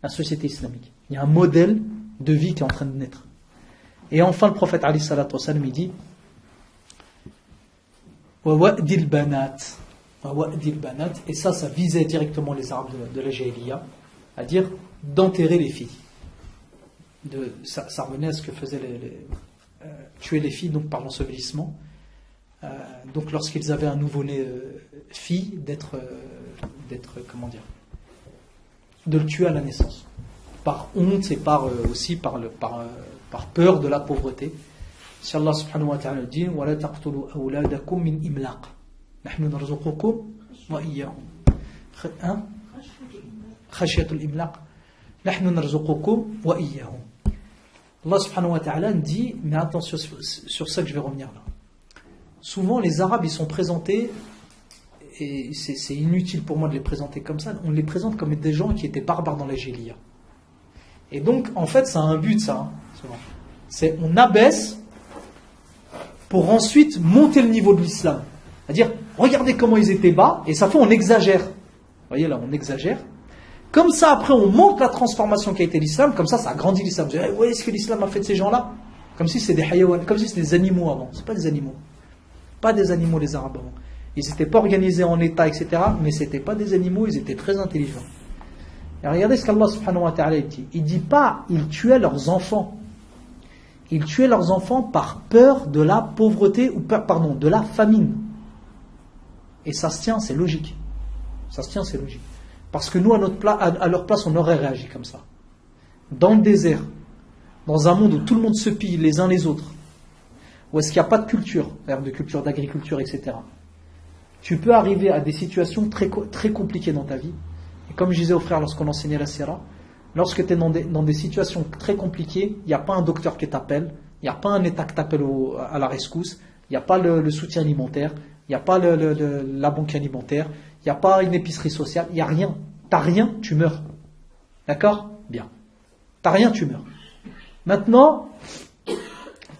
Speaker 1: La société islamique. Il y a un modèle de vie qui est en train de naître. Et enfin le prophète alayhi salatu wassalam il dit wa wa'dil banat. Wa wa'dil banat. Et ça visait directement les Arabes de la Jahiliya, à dire d'enterrer les filles. Ça revenait à ce que faisaient tuer les filles donc par l'ensevelissement. Donc lorsqu'ils avaient un nouveau-né fille, de le tuer à la naissance. par honte et aussi par peur de la pauvreté. Si Allah subhanahu wa ta'ala dit وَلَا تَقْتُلُوا أَوْلَادَكُمْ مِنْ إِمْلَاقٍ نَحْنُ نَرْزُقُكُمْ وَإِيَّاهُمْ خَشْيَةُ الْإِمْلَاقِ نَحْنُ نَرْزُقُكُمْ وَإِيَّاهُمْ. Allah subhanahu wa ta'ala dit, mais attention sur ça que je vais revenir là. Souvent les Arabes ils sont présentés, et c'est inutile pour moi de les présenter comme ça, on les présente comme des gens qui étaient barbares dans la Jahiliya. Et donc en fait ça a un but ça, souvent. C'est on abaisse pour ensuite monter le niveau de l'islam. C'est-à-dire, regardez comment ils étaient bas, et ça fait on exagère. Vous voyez là, on exagère. Comme ça, après, on montre la transformation qui a été l'islam, comme ça agrandit l'islam. Vous voyez, est-ce que l'islam a fait de ces gens-là? Comme si c'était des hayawan, comme si c'était des animaux avant. C'est pas des animaux. Pas des animaux, les Arabes avant. Ils n'étaient pas organisés en État, etc. Mais c'était pas des animaux, ils étaient très intelligents. Et regardez ce qu'Allah subhanahu wa ta'ala dit. Il dit pas, ils tuaient leurs enfants. Ils tuaient leurs enfants par peur de la pauvreté, de la famine. Et ça se tient, c'est logique. Ça se tient, c'est logique. Parce que nous, à leur place, on aurait réagi comme ça. Dans le désert, dans un monde où tout le monde se pille les uns les autres, où est-ce qu'il n'y a pas de culture, de culture d'agriculture, etc. Tu peux arriver à des situations très, très compliquées dans ta vie. Et comme je disais aux frères lorsqu'on enseignait la Sira, lorsque tu es dans des situations très compliquées, il n'y a pas un docteur qui t'appelle, il n'y a pas un État qui t'appelle à la rescousse, il n'y a pas le soutien alimentaire, il n'y a pas la banque alimentaire, il n'y a pas une épicerie sociale, il n'y a rien. T'as rien, tu meurs. D'accord? Bien. T'as rien, tu meurs. Maintenant,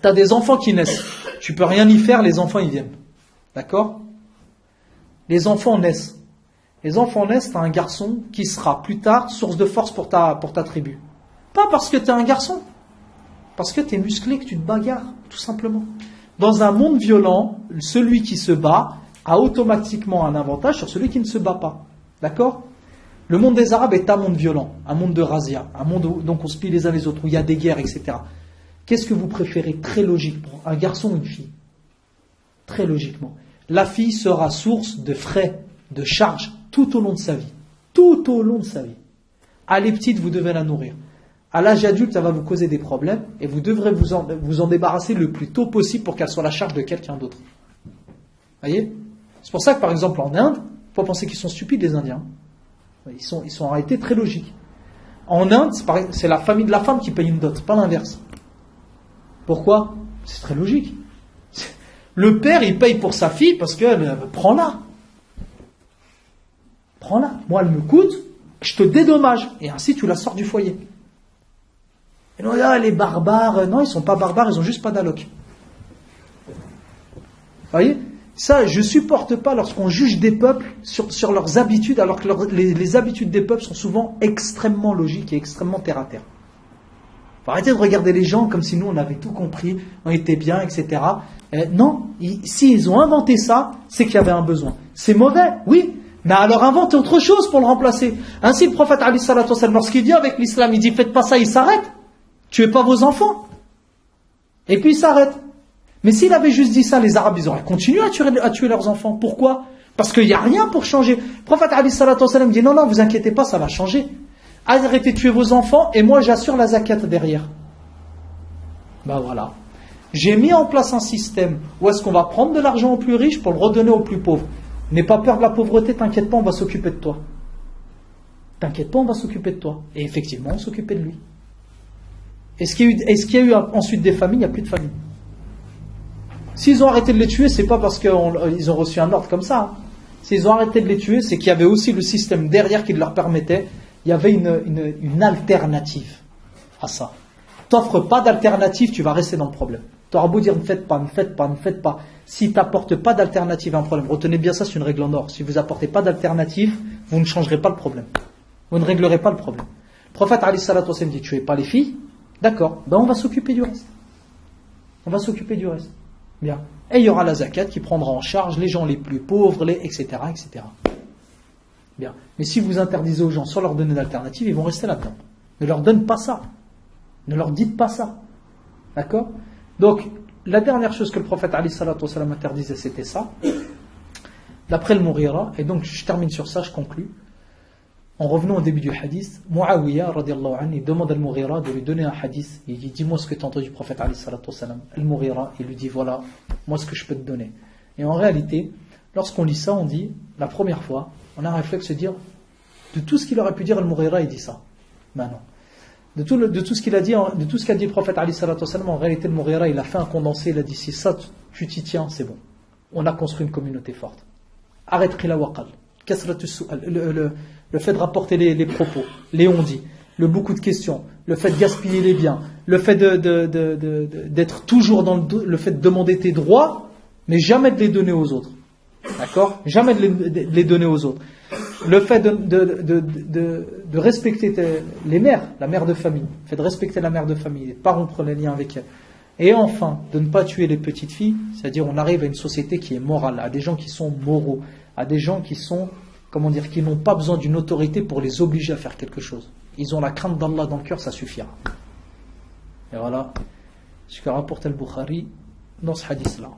Speaker 1: t'as des enfants qui naissent. Tu peux rien y faire, les enfants ils viennent. D'accord? Les enfants naissent. Les enfants naissent, t'as un garçon qui sera plus tard source de force pour ta tribu. Pas parce que t'es un garçon. Parce que t'es musclé, que tu te bagarres, tout simplement. Dans un monde violent, celui qui se bat a automatiquement un avantage sur celui qui ne se bat pas. D'accord? Le monde des Arabes est un monde violent, un monde de razzia, un monde où donc on se pille les uns les autres, où il y a des guerres, etc. Qu'est-ce que vous préférez? Très logique, pour un garçon ou une fille? Très logiquement. La fille sera source de frais, de charges, tout au long de sa vie. Tout au long de sa vie. Elle est petite, vous devez la nourrir. À l'âge adulte, ça va vous causer des problèmes, et vous devrez vous en débarrasser le plus tôt possible pour qu'elle soit la charge de quelqu'un d'autre. Voyez? C'est pour ça que par exemple en Inde, il ne faut pas penser qu'ils sont stupides les Indiens. Ils sont en réalité très logiques. En Inde, c'est la famille de la femme qui paye une dot, pas l'inverse. Pourquoi? C'est très logique. Le père, il paye pour sa fille parce que prends-la. Prends-la. Moi, elle me coûte, je te dédommage. Et ainsi, tu la sors du foyer. Et non, là, les barbares, non, ils ne sont pas barbares, ils n'ont juste pas d'alloc. Vous voyez? Ça, je ne supporte pas lorsqu'on juge des peuples sur leurs habitudes, alors que les habitudes des peuples sont souvent extrêmement logiques et extrêmement terre-à-terre. Faut arrêter de regarder les gens comme si nous, on avait tout compris, on était bien, etc. Non, s'ils ont inventé ça, c'est qu'il y avait un besoin. C'est mauvais, oui, mais alors inventez autre chose pour le remplacer. Ainsi, le prophète, lorsqu'il vient avec l'islam, il dit, faites pas ça, il s'arrête. Tuez pas vos enfants. Et puis il s'arrête. Mais s'il avait juste dit ça, les Arabes, ils auraient continué à tuer leurs enfants. Pourquoi? Parce qu'il n'y a rien pour changer. Le prophète dit, non, vous inquiétez pas, ça va changer. Arrêtez de tuer vos enfants, et moi j'assure la zakat derrière. Ben voilà. J'ai mis en place un système où est-ce qu'on va prendre de l'argent aux plus riches pour le redonner aux plus pauvres. N'aie pas peur de la pauvreté, t'inquiète pas, on va s'occuper de toi. T'inquiète pas, on va s'occuper de toi. Et effectivement, on s'occupait de lui. Est-ce qu'il y a eu ensuite des familles? Il n'y a plus de familles. S'ils ont arrêté de les tuer, c'est pas parce qu'ils ont reçu un ordre comme ça. S'ils ont arrêté de les tuer, c'est qu'il y avait aussi le système derrière qui leur permettait. Il y avait une alternative à ça. T'offres pas d'alternative, tu vas rester dans le problème. Tu auras beau dire ne faites pas, ne faites pas, ne faites pas. Si tu n'apportes pas d'alternative à un problème, retenez bien ça, c'est une règle en or. Si vous n'apportez pas d'alternative, vous ne changerez pas le problème. Vous ne réglerez pas le problème. Le prophète alayhi salatu wa sallam dit tuez pas les filles. D'accord, ben on va s'occuper du reste. On va s'occuper du reste. Bien. Et il y aura la zakat qui prendra en charge les gens les plus pauvres, etc., etc. Bien. Mais si vous interdisez aux gens sans leur donner d'alternative, ils vont rester là-dedans. Ne leur donne pas ça. Ne leur dites pas ça. D'accord? Donc, la dernière chose que le prophète alayhi salatu wa sallam interdisait, c'était ça. D'après le Mughira, et donc je termine sur ça, je conclus. En revenant au début du hadith, Muawiyah radiallahu anhu, il demande à Al-Mughira de lui donner un hadith. Il dit, dis-moi ce que tu as entendu du prophète alayhi salatu wassalam. Al-Mughira, il lui dit, voilà, moi ce que je peux te donner. Et en réalité, lorsqu'on lit ça, on dit, la première fois, on a un réflexe de dire, de tout ce qu'il aurait pu dire Al-Mughira, il dit ça. Ben non. De tout ce qu'il a dit, de tout ce qu'a dit le prophète alayhi salatu wassalam, en réalité, Al-Mughira, il a fait un condensé, il a dit, si ça, tu t'y tiens, c'est bon. On a construit une communauté forte. Arrête qila waqal. Le fait de rapporter les propos, les on-dit, le beaucoup de questions, le fait de gaspiller les biens, le fait d'être toujours dans le fait de demander tes droits, mais jamais de les donner aux autres. D'accord ? Jamais de les donner aux autres. Le fait de respecter les mères, la mère de famille, le fait de respecter la mère de famille, de ne pas rompre les liens avec elle. Et enfin, de ne pas tuer les petites filles, c'est-à-dire on arrive à une société qui est morale, à des gens qui sont moraux, à des gens qui sont, qui n'ont pas besoin d'une autorité pour les obliger à faire quelque chose. Ils ont la crainte d'Allah dans le cœur, ça suffira. Et voilà ce que rapporte Al-Bukhari dans ce hadith-là.